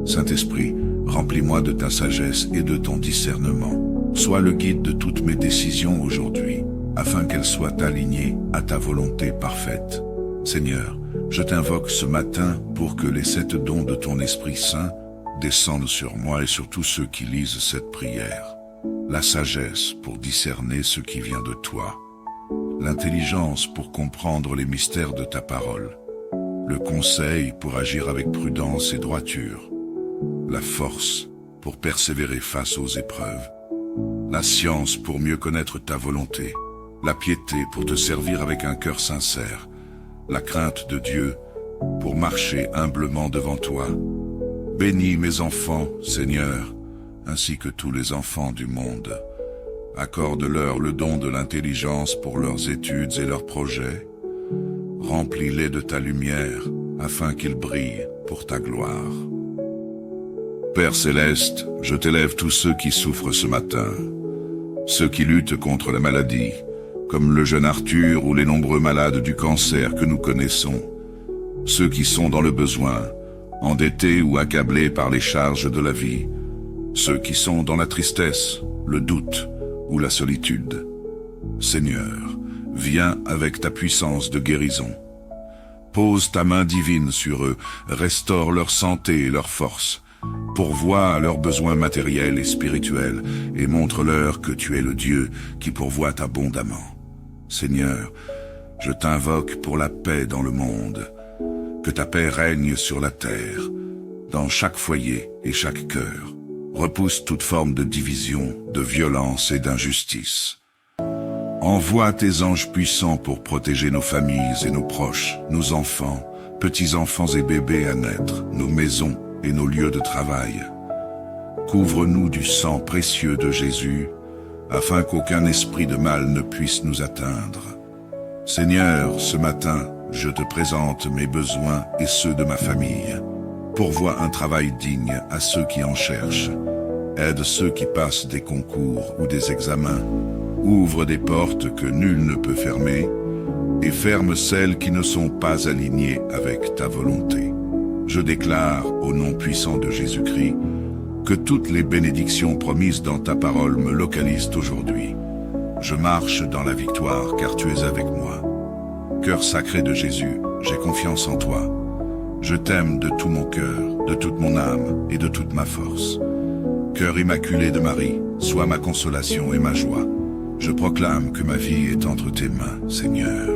S1: Saint-Esprit, remplis-moi de ta sagesse et de ton discernement. Sois le guide de toutes mes décisions aujourd'hui, afin qu'elles soient alignées à ta volonté parfaite. Seigneur, je t'invoque ce matin pour que les 7 dons de ton Esprit Saint descendent sur moi et sur tous ceux qui lisent cette prière. La sagesse pour discerner ce qui vient de toi, l'intelligence pour comprendre les mystères de ta parole, le conseil pour agir avec prudence et droiture, la force pour persévérer face aux épreuves, la science pour mieux connaître ta volonté, la piété pour te servir avec un cœur sincère, la crainte de Dieu pour marcher humblement devant toi. Bénis mes enfants, Seigneur, ainsi que tous les enfants du monde. Accorde-leur le don de l'intelligence pour leurs études et leurs projets. Remplis-les de ta lumière, afin qu'ils brillent pour ta gloire. Père céleste, je t'élève tous ceux qui souffrent ce matin, ceux qui luttent contre la maladie, comme le jeune Arthur ou les nombreux malades du cancer que nous connaissons, ceux qui sont dans le besoin, endettés ou accablés par les charges de la vie, ceux qui sont dans la tristesse, le doute ou la solitude. Seigneur, viens avec ta puissance de guérison. Pose ta main divine sur eux, restaure leur santé et leur force, pourvois à leurs besoins matériels et spirituels, et montre-leur que tu es le Dieu qui pourvoit abondamment. Seigneur, je t'invoque pour la paix dans le monde, que ta paix règne sur la terre, dans chaque foyer et chaque cœur. Repousse toute forme de division, de violence et d'injustice. Envoie tes anges puissants pour protéger nos familles et nos proches, nos enfants, petits-enfants et bébés à naître, nos maisons et nos lieux de travail. Couvre-nous du sang précieux de Jésus, afin qu'aucun esprit de mal ne puisse nous atteindre. Seigneur, ce matin, je te présente mes besoins et ceux de ma famille. Pourvois un travail digne à ceux qui en cherchent. Aide ceux qui passent des concours ou des examens. Ouvre des portes que nul ne peut fermer et ferme celles qui ne sont pas alignées avec ta volonté. Je déclare, au nom puissant de Jésus-Christ, que toutes les bénédictions promises dans ta parole me localisent aujourd'hui. Je marche dans la victoire car tu es avec moi. Cœur sacré de Jésus, j'ai confiance en toi. Je t'aime de tout mon cœur, de toute mon âme et de toute ma force. Cœur immaculé de Marie, sois ma consolation et ma joie. Je proclame que ma vie est entre tes mains, Seigneur.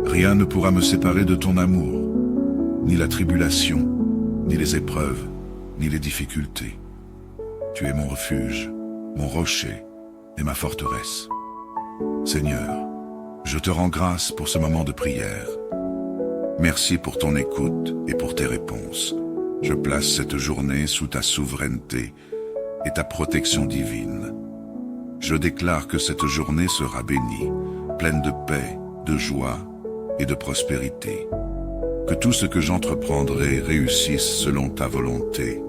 S1: Rien ne pourra me séparer de ton amour, ni la tribulation, ni les épreuves, ni les difficultés. Tu es mon refuge, mon rocher et ma forteresse. Seigneur, je te rends grâce pour ce moment de prière. Merci pour ton écoute et pour tes réponses. Je place cette journée sous ta souveraineté et ta protection divine. Je déclare que cette journée sera bénie, pleine de paix, de joie et de prospérité. Que tout ce que j'entreprendrai réussisse selon ta volonté.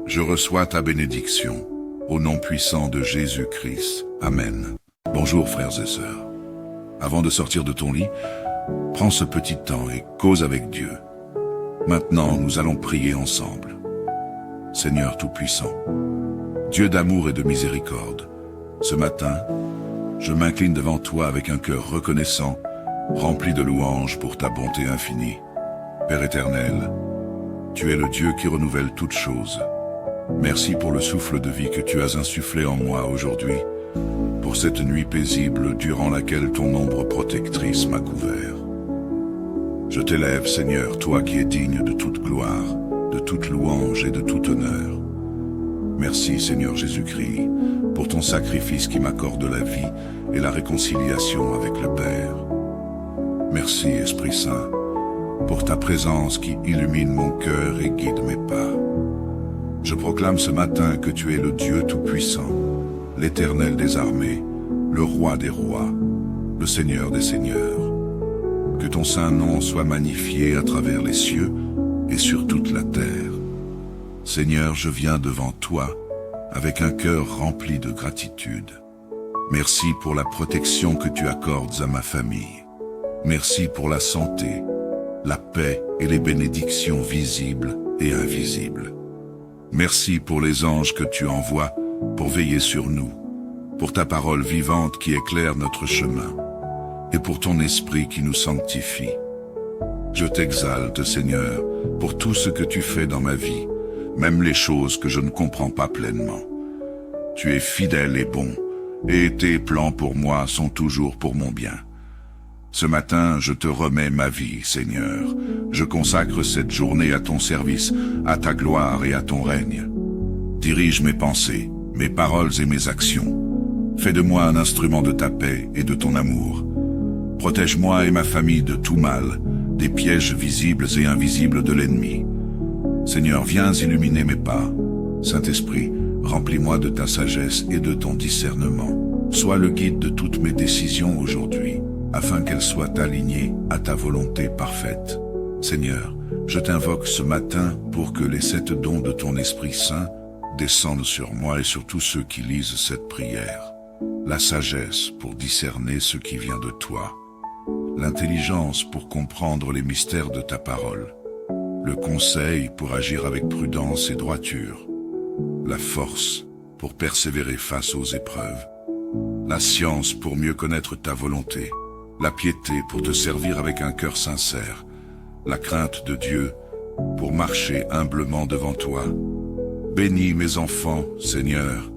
S1: Je reçois ta bénédiction, au nom puissant de Jésus-Christ. Amen. Bonjour frères et sœurs. Avant de sortir de ton lit, prends ce petit temps et cause avec Dieu. Maintenant, nous allons prier ensemble. Seigneur Tout-Puissant, Dieu d'amour et de miséricorde, ce matin, je m'incline devant toi avec un cœur reconnaissant, rempli de louanges pour ta bonté infinie. Père éternel, tu es le Dieu qui renouvelle toutes choses. Merci pour le souffle de vie que tu as insufflé en moi aujourd'hui, pour cette nuit paisible durant laquelle ton ombre protectrice m'a couvert. Je t'élève, Seigneur, toi qui es digne de toute gloire, de toute louange et de tout honneur. Merci, Seigneur Jésus-Christ, pour ton sacrifice qui m'accorde la vie et la réconciliation avec le Père. Merci, Esprit Saint, pour ta présence qui illumine mon cœur et guide mes pas. Je proclame ce matin que tu es le Dieu Tout-Puissant, l'Éternel des armées, le Roi des rois, le Seigneur des seigneurs. Que ton saint nom soit magnifié à travers les cieux et sur toute la terre. Seigneur, je viens devant toi avec un cœur rempli de gratitude. Merci pour la protection que tu accordes à ma famille. Merci pour la santé, la paix et les bénédictions visibles et invisibles. Merci pour les anges que tu envoies pour veiller sur nous, pour ta parole vivante qui éclaire notre chemin, et pour ton esprit qui nous sanctifie. Je t'exalte, Seigneur, pour tout ce que tu fais dans ma vie, même les choses que je ne comprends pas pleinement. Tu es fidèle et bon, et tes plans pour moi sont toujours pour mon bien. Ce matin, je te remets ma vie, Seigneur. Je consacre cette journée à ton service, à ta gloire et à ton règne. Dirige mes pensées, mes paroles et mes actions. Fais de moi un instrument de ta paix et de ton amour. Protège-moi et ma famille de tout mal, des pièges visibles et invisibles de l'ennemi. Seigneur, viens illuminer mes pas. Saint-Esprit, remplis-moi de ta sagesse et de ton discernement. Sois le guide de toutes mes décisions aujourd'hui, afin qu'elles soient alignées à ta volonté parfaite. Seigneur, je t'invoque ce matin pour que les 7 dons de ton Esprit Saint descendent sur moi et sur tous ceux qui lisent cette prière. La sagesse pour discerner ce qui vient de toi, l'intelligence pour comprendre les mystères de ta parole, le conseil pour agir avec prudence et droiture, la force pour persévérer face aux épreuves, la science pour mieux connaître ta volonté, la piété pour te servir avec un cœur sincère, la crainte de Dieu pour marcher humblement devant toi. Bénis mes enfants, Seigneur,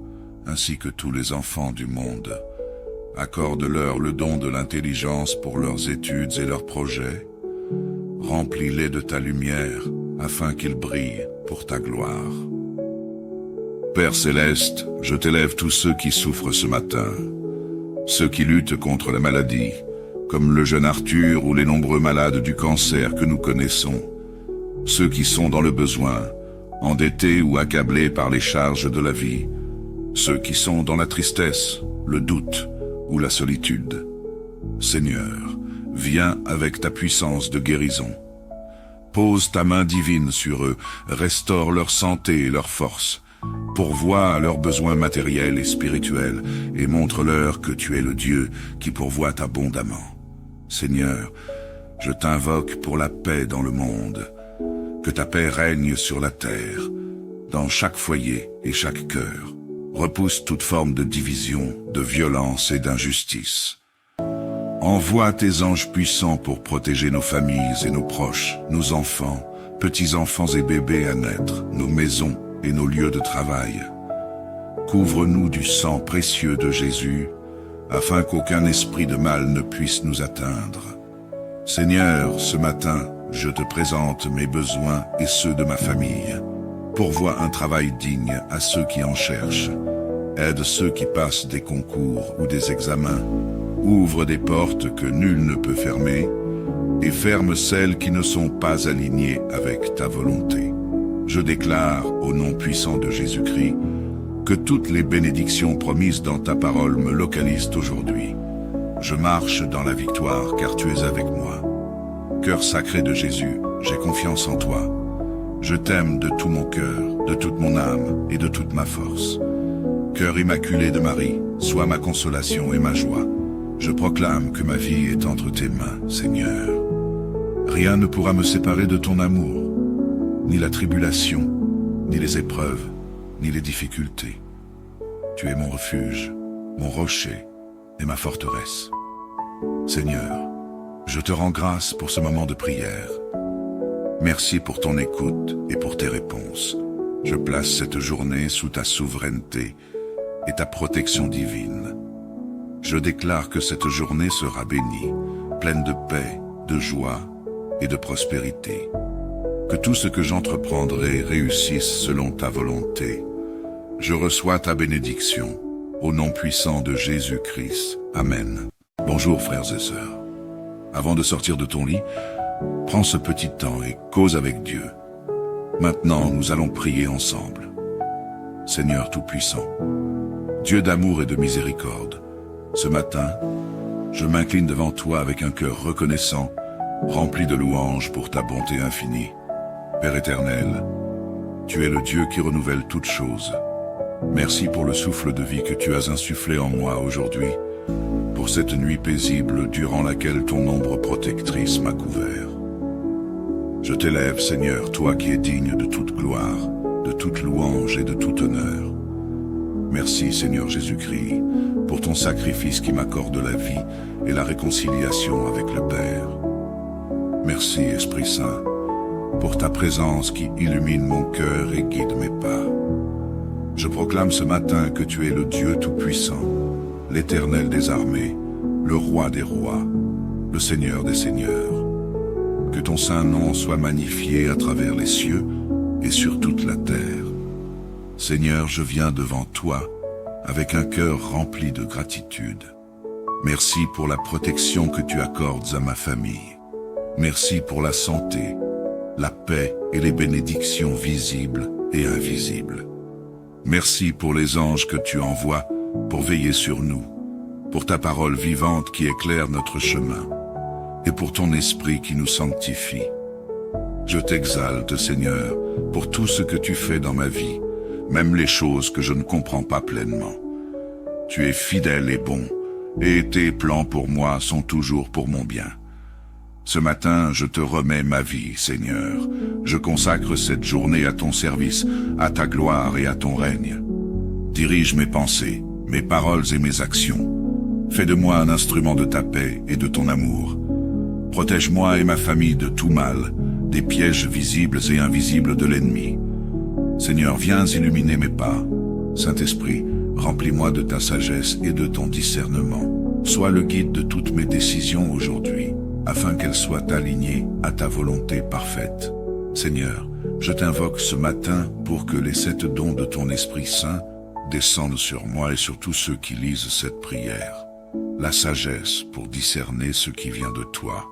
S1: ainsi que tous les enfants du monde. Accorde-leur le don de l'intelligence pour leurs études et leurs projets. Remplis-les de ta lumière, afin qu'ils brillent pour ta gloire. Père céleste, je t'élève tous ceux qui souffrent ce matin, ceux qui luttent contre la maladie, comme le jeune Arthur ou les nombreux malades du cancer que nous connaissons, ceux qui sont dans le besoin, endettés ou accablés par les charges de la vie, ceux qui sont dans la tristesse, le doute ou la solitude. Seigneur, viens avec ta puissance de guérison. Pose ta main divine sur eux, restaure leur santé et leur force, pourvois à leurs besoins matériels et spirituels, et montre-leur que tu es le Dieu qui pourvoit abondamment. Seigneur, je t'invoque pour la paix dans le monde, que ta paix règne sur la terre, dans chaque foyer et chaque cœur. Repousse toute forme de division, de violence et d'injustice. Envoie tes anges puissants pour protéger nos familles et nos proches, nos enfants, petits-enfants et bébés à naître, nos maisons et nos lieux de travail. Couvre-nous du sang précieux de Jésus, afin qu'aucun esprit de mal ne puisse nous atteindre. Seigneur, ce matin, je te présente mes besoins et ceux de ma famille. Pourvois un travail digne à ceux qui en cherchent. Aide ceux qui passent des concours ou des examens. Ouvre des portes que nul ne peut fermer et ferme celles qui ne sont pas alignées avec ta volonté. Je déclare, au nom puissant de Jésus-Christ, que toutes les bénédictions promises dans ta parole me localisent aujourd'hui. Je marche dans la victoire car tu es avec moi. Cœur sacré de Jésus, j'ai confiance en toi. Je t'aime de tout mon cœur, de toute mon âme et de toute ma force. Cœur immaculé de Marie, sois ma consolation et ma joie. Je proclame que ma vie est entre tes mains, Seigneur. Rien ne pourra me séparer de ton amour, ni la tribulation, ni les épreuves, ni les difficultés. Tu es mon refuge, mon rocher, et ma forteresse. Seigneur, je te rends grâce pour ce moment de prière. Merci pour ton écoute et pour tes réponses. Je place cette journée sous ta souveraineté et ta protection divine. Je déclare que cette journée sera bénie, pleine de paix, de joie et de prospérité. Que tout ce que j'entreprendrai réussisse selon ta volonté. Je reçois ta bénédiction, au nom puissant de Jésus-Christ. Amen. Bonjour frères et sœurs. Avant de sortir de ton lit, prends ce petit temps et cause avec Dieu. Maintenant, nous allons prier ensemble. Seigneur Tout-Puissant, Dieu d'amour et de miséricorde, ce matin, je m'incline devant toi avec un cœur reconnaissant, rempli de louanges pour ta bonté infinie. Père éternel, tu es le Dieu qui renouvelle toutes choses. Merci pour le souffle de vie que tu as insufflé en moi aujourd'hui, pour cette nuit paisible durant laquelle ton ombre protectrice m'a couvert. Je t'élève, Seigneur, toi qui es digne de toute gloire, de toute louange et de tout honneur. Merci, Seigneur Jésus-Christ, pour ton sacrifice qui m'accorde la vie et la réconciliation avec le Père. Merci, Esprit Saint, pour ta présence qui illumine mon cœur et guide mes pas. Je proclame ce matin que tu es le Dieu Tout-Puissant, l'Éternel des armées, le Roi des rois, le Seigneur des seigneurs. Que ton saint nom soit magnifié à travers les cieux et sur toute la terre. Seigneur, je viens devant toi avec un cœur rempli de gratitude. Merci pour la protection que tu accordes à ma famille. Merci pour la santé, la paix et les bénédictions visibles et invisibles. Merci pour les anges que tu envoies pour veiller sur nous, pour ta parole vivante qui éclaire notre chemin, et pour ton esprit qui nous sanctifie. Je t'exalte, Seigneur, pour tout ce que tu fais dans ma vie, même les choses que je ne comprends pas pleinement. Tu es fidèle et bon, et tes plans pour moi sont toujours pour mon bien. Ce matin, je te remets ma vie, Seigneur. Je consacre cette journée à ton service, à ta gloire et à ton règne. Dirige mes pensées, mes paroles et mes actions. Fais de moi un instrument de ta paix et de ton amour. Protège-moi et ma famille de tout mal, des pièges visibles et invisibles de l'ennemi. Seigneur, viens illuminer mes pas. Saint-Esprit, remplis-moi de ta sagesse et de ton discernement. Sois le guide de toutes mes décisions aujourd'hui, afin qu'elles soient alignées à ta volonté parfaite. Seigneur, je t'invoque ce matin pour que les 7 dons de ton Esprit Saint descendent sur moi et sur tous ceux qui lisent cette prière. La sagesse pour discerner ce qui vient de toi.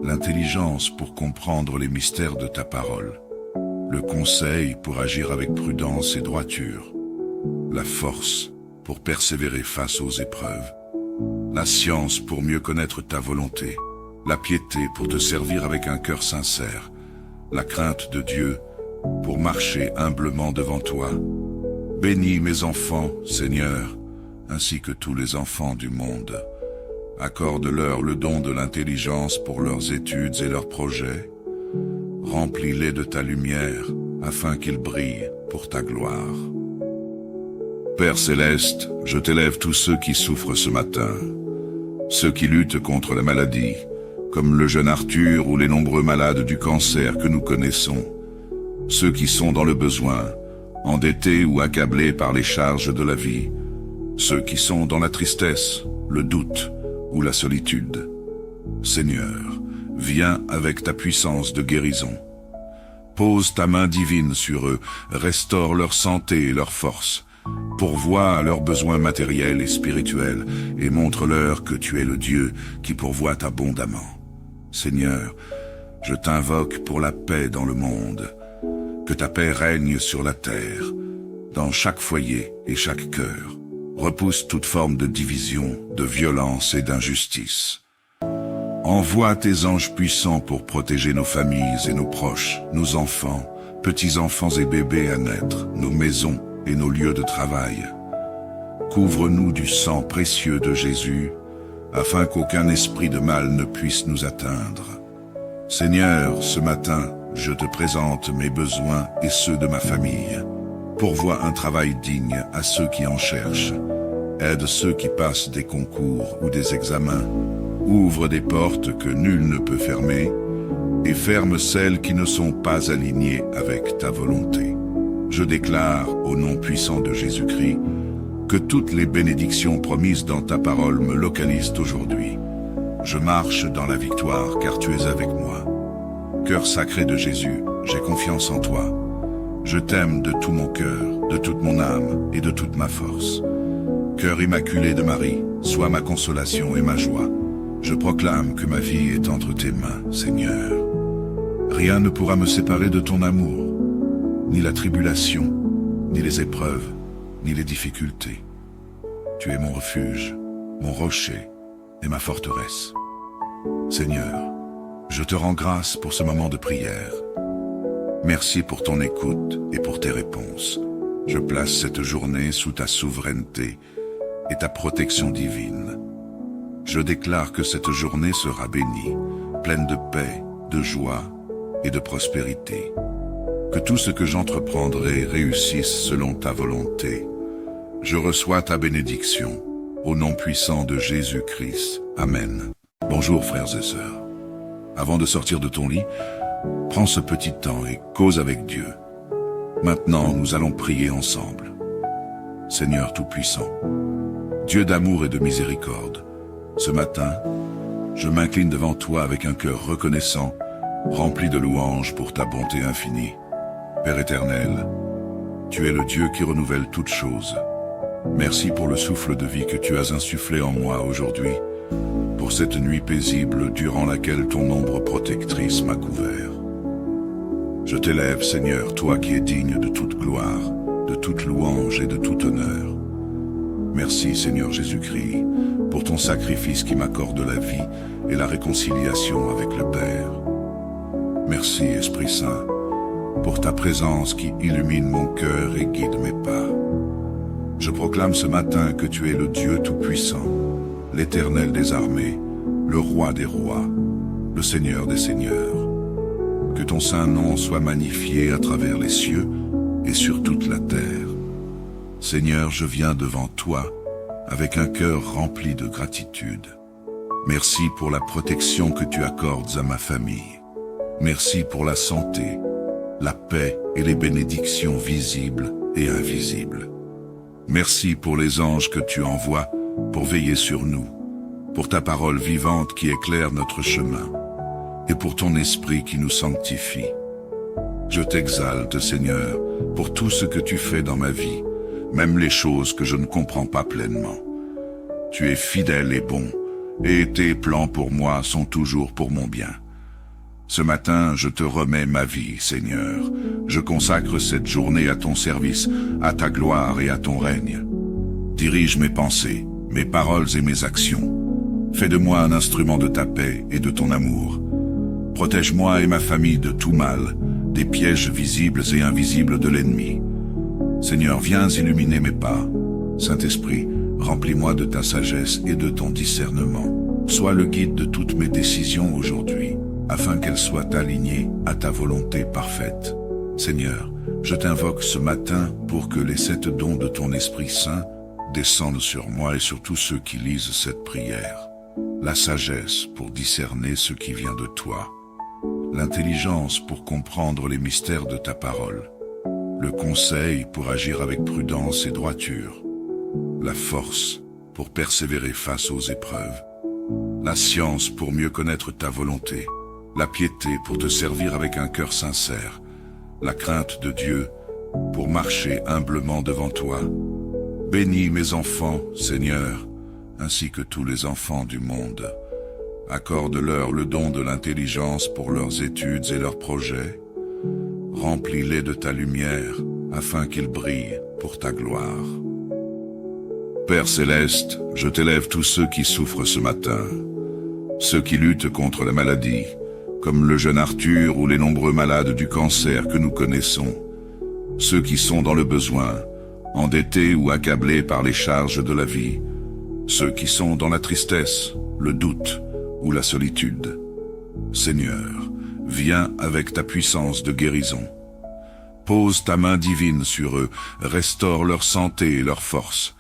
S1: L'intelligence pour comprendre les mystères de ta parole. Le conseil pour agir avec prudence et droiture. La force pour persévérer face aux épreuves. La science pour mieux connaître ta volonté. La piété pour te servir avec un cœur sincère. La crainte de Dieu pour marcher humblement devant toi. Bénis mes enfants, Seigneur, ainsi que tous les enfants du monde. Accorde-leur le don de l'intelligence pour leurs études et leurs projets. Remplis-les de ta lumière, afin qu'ils brillent pour ta gloire. Père céleste, je t'élève tous ceux qui souffrent ce matin, ceux qui luttent contre la maladie, comme le jeune Arthur ou les nombreux malades du cancer que nous connaissons, ceux qui sont dans le besoin, endettés ou accablés par les charges de la vie, ceux qui sont dans la tristesse, le doute ou la solitude. Seigneur, viens avec ta puissance de guérison. Pose ta main divine sur eux, restaure leur santé et leur force, pourvois à leurs besoins matériels et spirituels, et montre-leur que tu es le Dieu qui pourvoit abondamment. Seigneur, je t'invoque pour la paix dans le monde, que ta paix règne sur la terre, dans chaque foyer et chaque cœur. Repousse toute forme de division, de violence et d'injustice. Envoie tes anges puissants pour protéger nos familles et nos proches, nos enfants, petits-enfants et bébés à naître, nos maisons et nos lieux de travail. Couvre-nous du sang précieux de Jésus, afin qu'aucun esprit de mal ne puisse nous atteindre. Seigneur, ce matin, je te présente mes besoins et ceux de ma famille. Pourvois un travail digne à ceux qui en cherchent. aide ceux qui passent des concours ou des examens, ouvre des portes que nul ne peut fermer, et ferme celles qui ne sont pas alignées avec ta volonté. Je déclare, au nom puissant de Jésus-Christ, que toutes les bénédictions promises dans ta parole me localisent aujourd'hui. Je marche dans la victoire car tu es avec moi. Cœur sacré de Jésus, j'ai confiance en toi. Je t'aime de tout mon cœur, de toute mon âme et de toute ma force. Cœur immaculé de Marie, sois ma consolation et ma joie. Je proclame que ma vie est entre tes mains, Seigneur. Rien ne pourra me séparer de ton amour, ni la tribulation, ni les épreuves, ni les difficultés. Tu es mon refuge, mon rocher et ma forteresse. Seigneur, je te rends grâce pour ce moment de prière. Merci pour ton écoute et pour tes réponses. Je place cette journée sous ta souveraineté et ta protection divine. Je déclare que cette journée sera bénie, pleine de paix, de joie et de prospérité. Que tout ce que j'entreprendrai réussisse selon ta volonté. Je reçois ta bénédiction, au nom puissant de Jésus-Christ. Amen. Bonjour frères et sœurs. Avant de sortir de ton lit, prends ce petit temps et cause avec Dieu. Maintenant, nous allons prier ensemble. Seigneur Tout-Puissant, Dieu d'amour et de miséricorde, ce matin, je m'incline devant toi avec un cœur reconnaissant, rempli de louanges pour ta bonté infinie. Père éternel, tu es le Dieu qui renouvelle toutes choses. Merci pour le souffle de vie que tu as insufflé en moi aujourd'hui, pour cette nuit paisible durant laquelle ton ombre protectrice m'a couvert. Je t'élève, Seigneur, toi qui es digne de toute gloire, de toute louange et de tout honneur. Merci, Seigneur Jésus-Christ, pour ton sacrifice qui m'accorde la vie et la réconciliation avec le Père. Merci, Esprit Saint, pour ta présence qui illumine mon cœur et guide mes pas. Je proclame ce matin que tu es le Dieu Tout-Puissant, l'Éternel des armées, le Roi des rois, le Seigneur des seigneurs. Que ton saint nom soit magnifié à travers les cieux et sur toute la terre. Seigneur, je viens devant toi avec un cœur rempli de gratitude. Merci pour la protection que tu accordes à ma famille. Merci pour la santé, la paix et les bénédictions visibles et invisibles. Merci pour les anges que tu envoies pour veiller sur nous, pour ta parole vivante qui éclaire notre chemin, et pour ton esprit qui nous sanctifie. Je t'exalte, Seigneur, pour tout ce que tu fais dans ma vie, même les choses que je ne comprends pas pleinement. Tu es fidèle et bon, et tes plans pour moi sont toujours pour mon bien. Ce matin, je te remets ma vie, Seigneur. Je consacre cette journée à ton service, à ta gloire et à ton règne. Dirige mes pensées, mes paroles et mes actions. Fais de moi un instrument de ta paix et de ton amour. Protège-moi et ma famille de tout mal, des pièges visibles et invisibles de l'ennemi. Seigneur, viens illuminer mes pas. Saint-Esprit, remplis-moi de ta sagesse et de ton discernement. Sois le guide de toutes mes décisions aujourd'hui, afin qu'elles soient alignées à ta volonté parfaite. Seigneur, je t'invoque ce matin pour que les 7 dons de ton Esprit Saint descendent sur moi et sur tous ceux qui lisent cette prière. La sagesse pour discerner ce qui vient de toi, l'intelligence pour comprendre les mystères de ta parole, le conseil pour agir avec prudence et droiture, la force pour persévérer face aux épreuves, la science pour mieux connaître ta volonté, la piété pour te servir avec un cœur sincère, la crainte de Dieu pour marcher humblement devant toi. Bénis mes enfants, Seigneur, ainsi que tous les enfants du monde. Accorde-leur le don de l'intelligence pour leurs études et leurs projets. Remplis-les de ta lumière, afin qu'ils brillent pour ta gloire. Père céleste, je t'élève tous ceux qui souffrent ce matin, ceux qui luttent contre la maladie, comme le jeune Arthur ou les nombreux malades du cancer que nous connaissons, ceux qui sont dans le besoin, endettés ou accablés par les charges de la vie, ceux qui sont dans la tristesse, le doute ou la solitude. Seigneur, viens avec ta puissance de guérison. Pose ta main divine sur eux, restaure leur santé et leur force,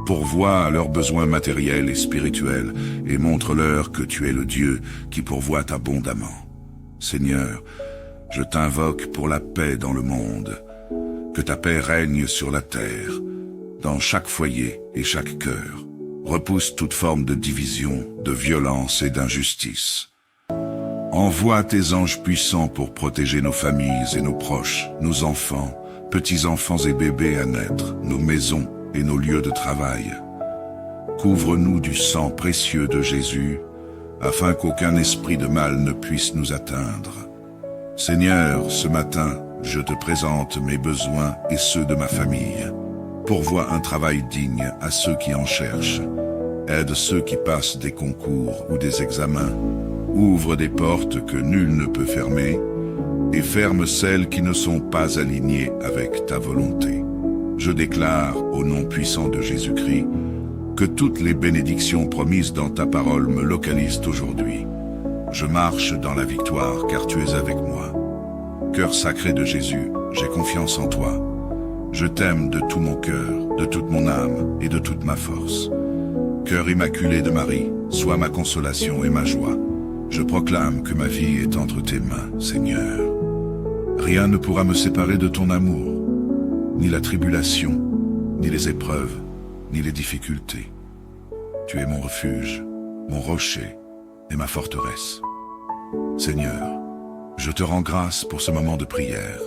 S1: Pourvois à leurs besoins matériels et spirituels, et montre-leur que tu es le Dieu qui pourvoit abondamment. Seigneur, je t'invoque pour la paix dans le monde, que ta paix règne sur la terre, dans chaque foyer et chaque cœur. Repousse toute forme de division, de violence et d'injustice. Envoie tes anges puissants pour protéger nos familles et nos proches, nos enfants, petits-enfants et bébés à naître, nos maisons et nos lieux de travail. Couvre-nous du sang précieux de Jésus, afin qu'aucun esprit de mal ne puisse nous atteindre. Seigneur, ce matin, je te présente mes besoins et ceux de ma famille. Pourvois un travail digne à ceux qui en cherchent. Aide ceux qui passent des concours ou des examens. Ouvre des portes que nul ne peut fermer et ferme celles qui ne sont pas alignées avec ta volonté. Je déclare, au nom puissant de Jésus-Christ, que toutes les bénédictions promises dans ta parole me localisent aujourd'hui. Je marche dans la victoire car tu es avec moi. Cœur sacré de Jésus, j'ai confiance en toi. Je t'aime de tout mon cœur, de toute mon âme et de toute ma force. Cœur immaculé de Marie, sois ma consolation et ma joie. Je proclame que ma vie est entre tes mains, Seigneur. Rien ne pourra me séparer de ton amour, ni la tribulation, ni les épreuves, ni les difficultés. Tu es mon refuge, mon rocher et ma forteresse. Seigneur, je te rends grâce pour ce moment de prière.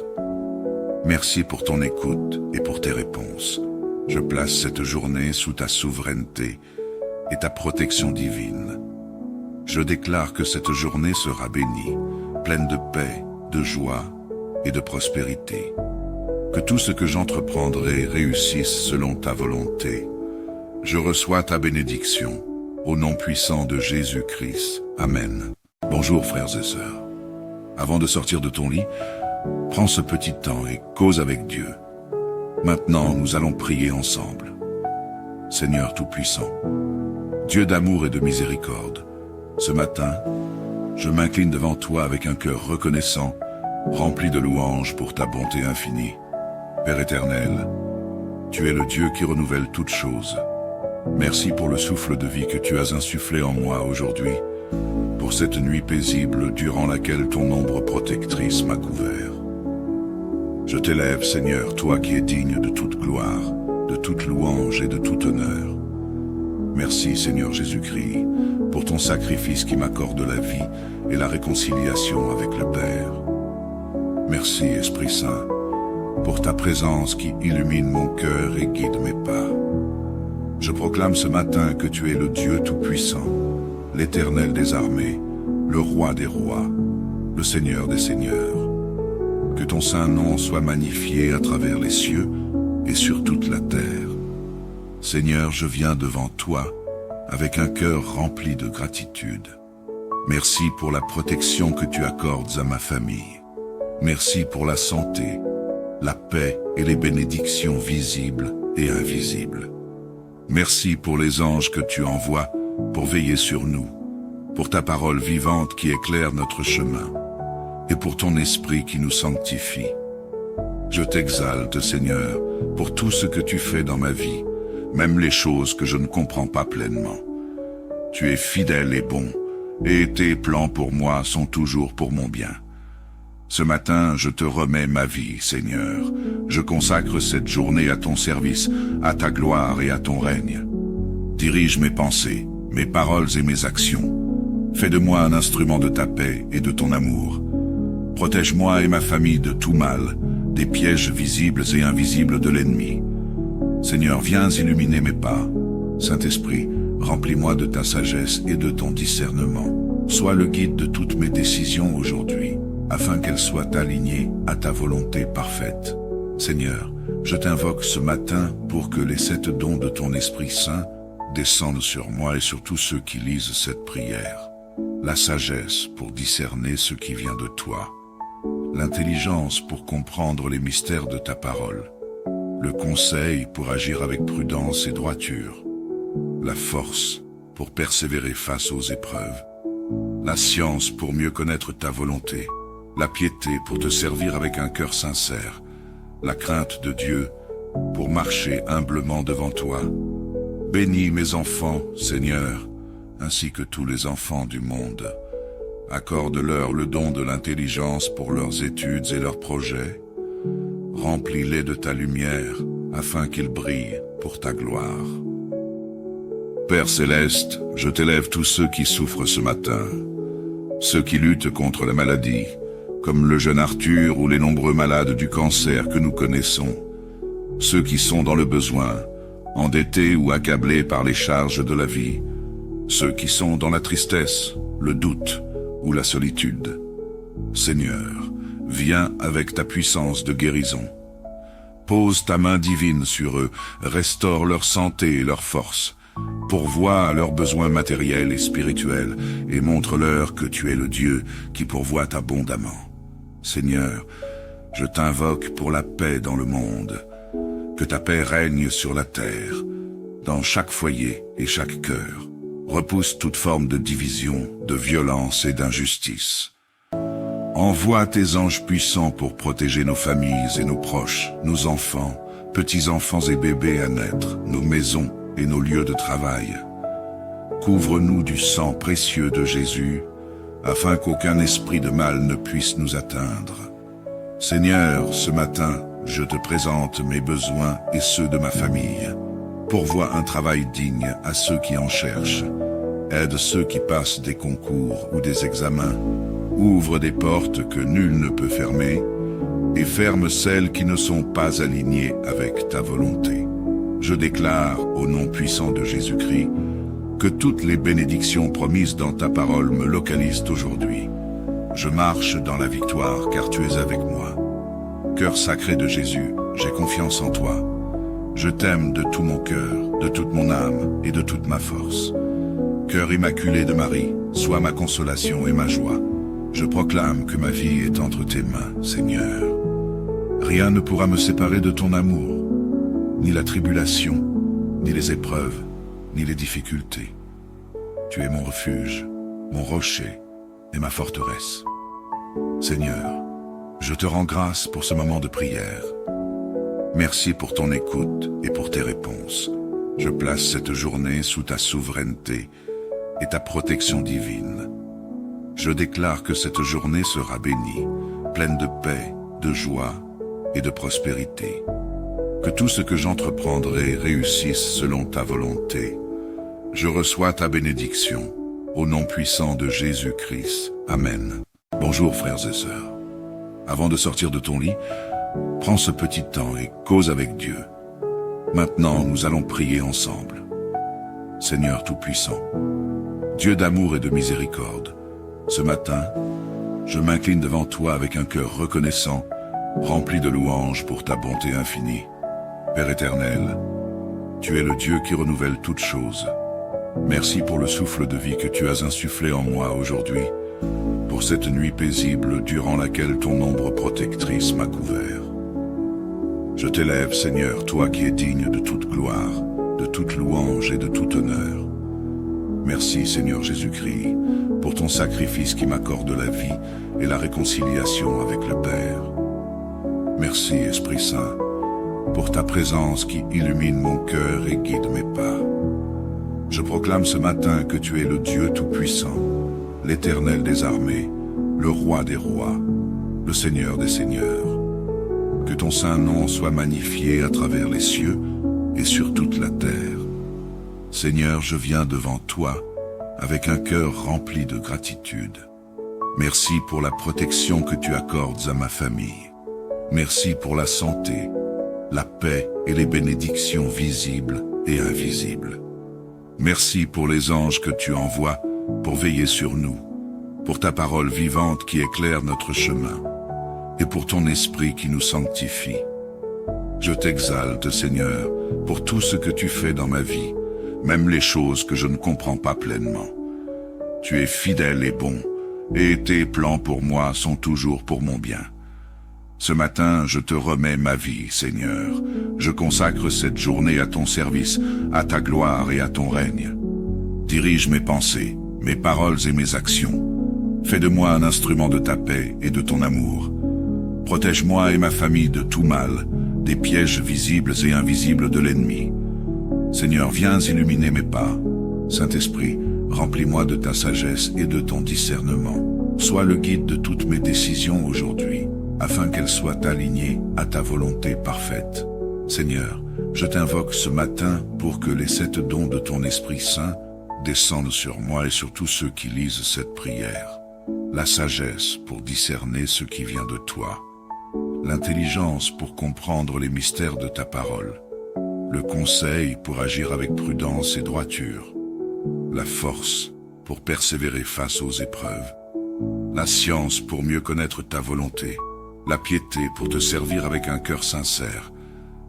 S1: Merci pour ton écoute et pour tes réponses. Je place cette journée sous ta souveraineté et ta protection divine. Je déclare que cette journée sera bénie, pleine de paix, de joie et de prospérité. Que tout ce que j'entreprendrai réussisse selon ta volonté. Je reçois ta bénédiction, au nom puissant de Jésus-Christ. Amen. Bonjour frères et sœurs. Avant de sortir de ton lit, prends ce petit temps et cause avec Dieu. Maintenant, nous allons prier ensemble. Seigneur Tout-Puissant, Dieu d'amour et de miséricorde, ce matin, je m'incline devant toi avec un cœur reconnaissant, rempli de louanges pour ta bonté infinie. Père éternel, tu es le Dieu qui renouvelle toutes choses. Merci pour le souffle de vie que tu as insufflé en moi aujourd'hui, pour cette nuit paisible durant laquelle ton ombre protectrice m'a couvert. Je t'élève, Seigneur, toi qui es digne de toute gloire, de toute louange et de tout honneur. Merci, Seigneur Jésus-Christ, pour ton sacrifice qui m'accorde la vie et la réconciliation avec le Père. Merci, Esprit Saint, pour ta présence qui illumine mon cœur et guide mes pas. Je proclame ce matin que tu es le Dieu Tout-Puissant, l'Éternel des armées, le Roi des rois, le Seigneur des seigneurs. Que ton saint nom soit magnifié à travers les cieux et sur toute la terre. Seigneur, je viens devant toi avec un cœur rempli de gratitude. Merci pour la protection que tu accordes à ma famille. Merci pour la santé, la paix et les bénédictions visibles et invisibles. Merci pour les anges que tu envoies pour veiller sur nous, pour ta parole vivante qui éclaire notre chemin, et pour ton esprit qui nous sanctifie. Je t'exalte, Seigneur, pour tout ce que tu fais dans ma vie, même les choses que je ne comprends pas pleinement. Tu es fidèle et bon, et tes plans pour moi sont toujours pour mon bien. Ce matin, je te remets ma vie, Seigneur. Je consacre cette journée à ton service, à ta gloire et à ton règne. Dirige mes pensées, mes paroles et mes actions. Fais de moi un instrument de ta paix et de ton amour. Protège-moi et ma famille de tout mal, des pièges visibles et invisibles de l'ennemi. Seigneur, viens illuminer mes pas. Saint-Esprit, remplis-moi de ta sagesse et de ton discernement. Sois le guide de toutes mes décisions aujourd'hui, afin qu'elles soient alignées à ta volonté parfaite. Seigneur, je t'invoque ce matin pour que les 7 dons de ton Esprit Saint descendent sur moi et sur tous ceux qui lisent cette prière. La sagesse pour discerner ce qui vient de toi. L'intelligence pour comprendre les mystères de ta parole. Le conseil pour agir avec prudence et droiture. La force pour persévérer face aux épreuves. La science pour mieux connaître ta volonté. La piété pour te servir avec un cœur sincère. La crainte de Dieu pour marcher humblement devant toi. Bénis mes enfants, Seigneur, ainsi que tous les enfants du monde. Accorde-leur le don de l'intelligence pour leurs études et leurs projets. Remplis-les de ta lumière, afin qu'ils brillent pour ta gloire. Père céleste, je t'élève tous ceux qui souffrent ce matin, ceux qui luttent contre la maladie, comme le jeune Arthur ou les nombreux malades du cancer que nous connaissons, ceux qui sont dans le besoin, endettés ou accablés par les charges de la vie, ceux qui sont dans la tristesse, le doute ou la solitude. Seigneur, viens avec ta puissance de guérison. Pose ta main divine sur eux, restaure leur santé et leur force, pourvois à leurs besoins matériels et spirituels, et montre-leur que tu es le Dieu qui pourvoit abondamment. Seigneur, je t'invoque pour la paix dans le monde, que ta paix règne sur la terre, dans chaque foyer et chaque cœur. Repousse toute forme de division, de violence et d'injustice. Envoie tes anges puissants pour protéger nos familles et nos proches, nos enfants, petits-enfants et bébés à naître, nos maisons et nos lieux de travail. Couvre-nous du sang précieux de Jésus, afin qu'aucun esprit de mal ne puisse nous atteindre. Seigneur, ce matin, je te présente mes besoins et ceux de ma famille. Pourvois un travail digne à ceux qui en cherchent. Aide ceux qui passent des concours ou des examens. Ouvre des portes que nul ne peut fermer et ferme celles qui ne sont pas alignées avec ta volonté. Je déclare, au nom puissant de Jésus-Christ, que toutes les bénédictions promises dans ta parole me localisent aujourd'hui. Je marche dans la victoire car tu es avec moi. Cœur sacré de Jésus, j'ai confiance en toi. Je t'aime de tout mon cœur, de toute mon âme et de toute ma force. Cœur immaculé de Marie, sois ma consolation et ma joie. Je proclame que ma vie est entre tes mains, Seigneur. Rien ne pourra me séparer de ton amour, ni la tribulation, ni les épreuves, ni les difficultés. Tu es mon refuge, mon rocher et ma forteresse. Seigneur, je te rends grâce pour ce moment de prière. Merci pour ton écoute et pour tes réponses. Je place cette journée sous ta souveraineté et ta protection divine. Je déclare que cette journée sera bénie, pleine de paix, de joie et de prospérité. Que tout ce que j'entreprendrai réussisse selon ta volonté. Je reçois ta bénédiction, au nom puissant de Jésus-Christ. Amen. Bonjour frères et sœurs. Avant de sortir de ton lit, prends ce petit temps et cause avec Dieu. Maintenant, nous allons prier ensemble. Seigneur Tout-Puissant, Dieu d'amour et de miséricorde, ce matin, je m'incline devant toi avec un cœur reconnaissant, rempli de louanges pour ta bonté infinie. Père éternel, tu es le Dieu qui renouvelle toutes choses. Merci pour le souffle de vie que tu as insufflé en moi aujourd'hui, pour cette nuit paisible durant laquelle ton ombre protectrice m'a couvert. Je t'élève, Seigneur, toi qui es digne de toute gloire, de toute louange et de tout honneur. Merci, Seigneur Jésus-Christ, pour ton sacrifice qui m'accorde la vie et la réconciliation avec le Père. Merci, Esprit Saint, pour ta présence qui illumine mon cœur et guide mes pas. Je proclame ce matin que tu es le Dieu Tout-Puissant, l'Éternel des armées, le Roi des rois, le Seigneur des seigneurs. Que ton saint nom soit magnifié à travers les cieux et sur toute la terre. Seigneur, je viens devant toi avec un cœur rempli de gratitude. Merci pour la protection que tu accordes à ma famille. Merci pour la santé, la paix et les bénédictions visibles et invisibles. Merci pour les anges que tu envoies pour veiller sur nous, pour ta parole vivante qui éclaire notre chemin, et pour ton esprit qui nous sanctifie. Je t'exalte, Seigneur, pour tout ce que tu fais dans ma vie, même les choses que je ne comprends pas pleinement. Tu es fidèle et bon, et tes plans pour moi sont toujours pour mon bien. Ce matin, je te remets ma vie, Seigneur. Je consacre cette journée à ton service, à ta gloire et à ton règne. Dirige mes pensées, mes paroles et mes actions. Fais de moi un instrument de ta paix et de ton amour. Protège-moi et ma famille de tout mal, des pièges visibles et invisibles de l'ennemi. Seigneur, viens illuminer mes pas. Saint-Esprit, remplis-moi de ta sagesse et de ton discernement. Sois le guide de toutes mes décisions aujourd'hui, afin qu'elles soient alignées à ta volonté parfaite. Seigneur, je t'invoque ce matin pour que les 7 dons de ton Esprit Saint descendent sur moi et sur tous ceux qui lisent cette prière. La sagesse pour discerner ce qui vient de toi. L'intelligence pour comprendre les mystères de ta parole. Le conseil pour agir avec prudence et droiture. La force pour persévérer face aux épreuves. La science pour mieux connaître ta volonté. La piété pour te servir avec un cœur sincère.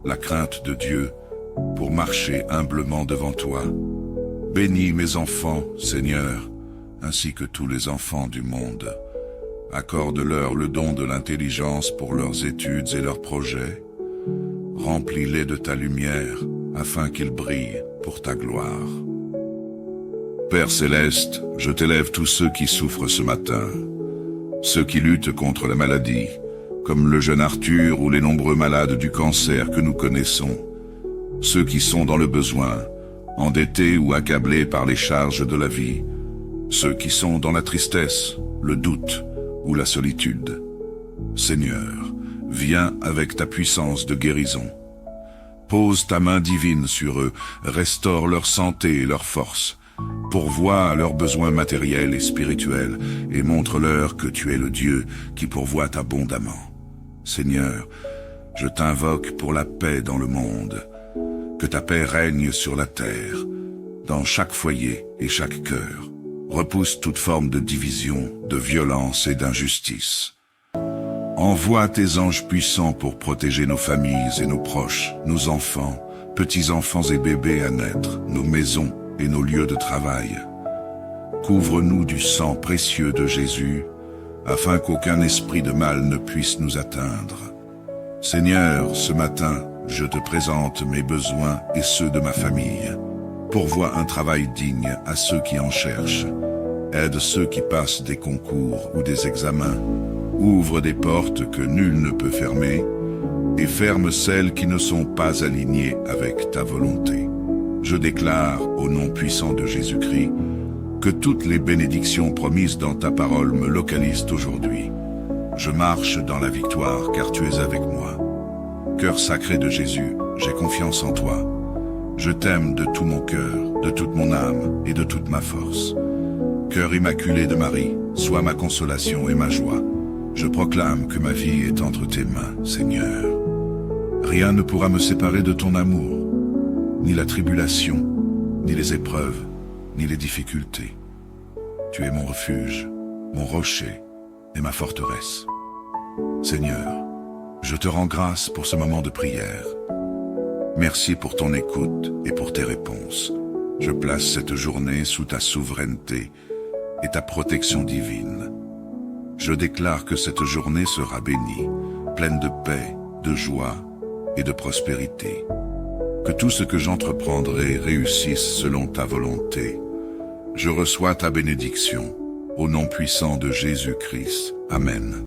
S1: La crainte de Dieu pour marcher humblement devant toi. Bénis mes enfants, Seigneur, ainsi que tous les enfants du monde. Accorde-leur le don de l'intelligence pour leurs études et leurs projets. Remplis-les de ta lumière, afin qu'ils brillent pour ta gloire. Père céleste, je t'élève tous ceux qui souffrent ce matin, ceux qui luttent contre la maladie, comme le jeune Arthur ou les nombreux malades du cancer que nous connaissons, ceux qui sont dans le besoin, endettés ou accablés par les charges de la vie, ceux qui sont dans la tristesse, le doute ou la solitude. Seigneur, viens avec ta puissance de guérison. Pose ta main divine sur eux, restaure leur santé et leur force, pourvois à leurs besoins matériels et spirituels, et montre-leur que tu es le Dieu qui pourvoit abondamment. Seigneur, je t'invoque pour la paix dans le monde, que ta paix règne sur la terre, dans chaque foyer et chaque cœur. Repousse toute forme de division, de violence et d'injustice. Envoie tes anges puissants pour protéger nos familles et nos proches, nos enfants, petits-enfants et bébés à naître, nos maisons et nos lieux de travail. Couvre-nous du sang précieux de Jésus, afin qu'aucun esprit de mal ne puisse nous atteindre. Seigneur, ce matin, je te présente mes besoins et ceux de ma famille. Pourvois un travail digne à ceux qui en cherchent. Aide ceux qui passent des concours ou des examens. Ouvre des portes que nul ne peut fermer et ferme celles qui ne sont pas alignées avec ta volonté. Je déclare, au nom puissant de Jésus-Christ, que toutes les bénédictions promises dans ta parole me localisent aujourd'hui. Je marche dans la victoire car tu es avec moi. Cœur sacré de Jésus, j'ai confiance en toi. Je t'aime de tout mon cœur, de toute mon âme et de toute ma force. Cœur immaculé de Marie, sois ma consolation et ma joie. Je proclame que ma vie est entre tes mains, Seigneur. Rien ne pourra me séparer de ton amour, ni la tribulation, ni les épreuves, ni les difficultés. Tu es mon refuge, mon rocher et ma forteresse. Seigneur, je te rends grâce pour ce moment de prière. Merci pour ton écoute et pour tes réponses. Je place cette journée sous ta souveraineté et ta protection divine. Je déclare que cette journée sera bénie, pleine de paix, de joie et de prospérité. Que tout ce que j'entreprendrai réussisse selon ta volonté. Je reçois ta bénédiction, au nom puissant de Jésus-Christ. Amen.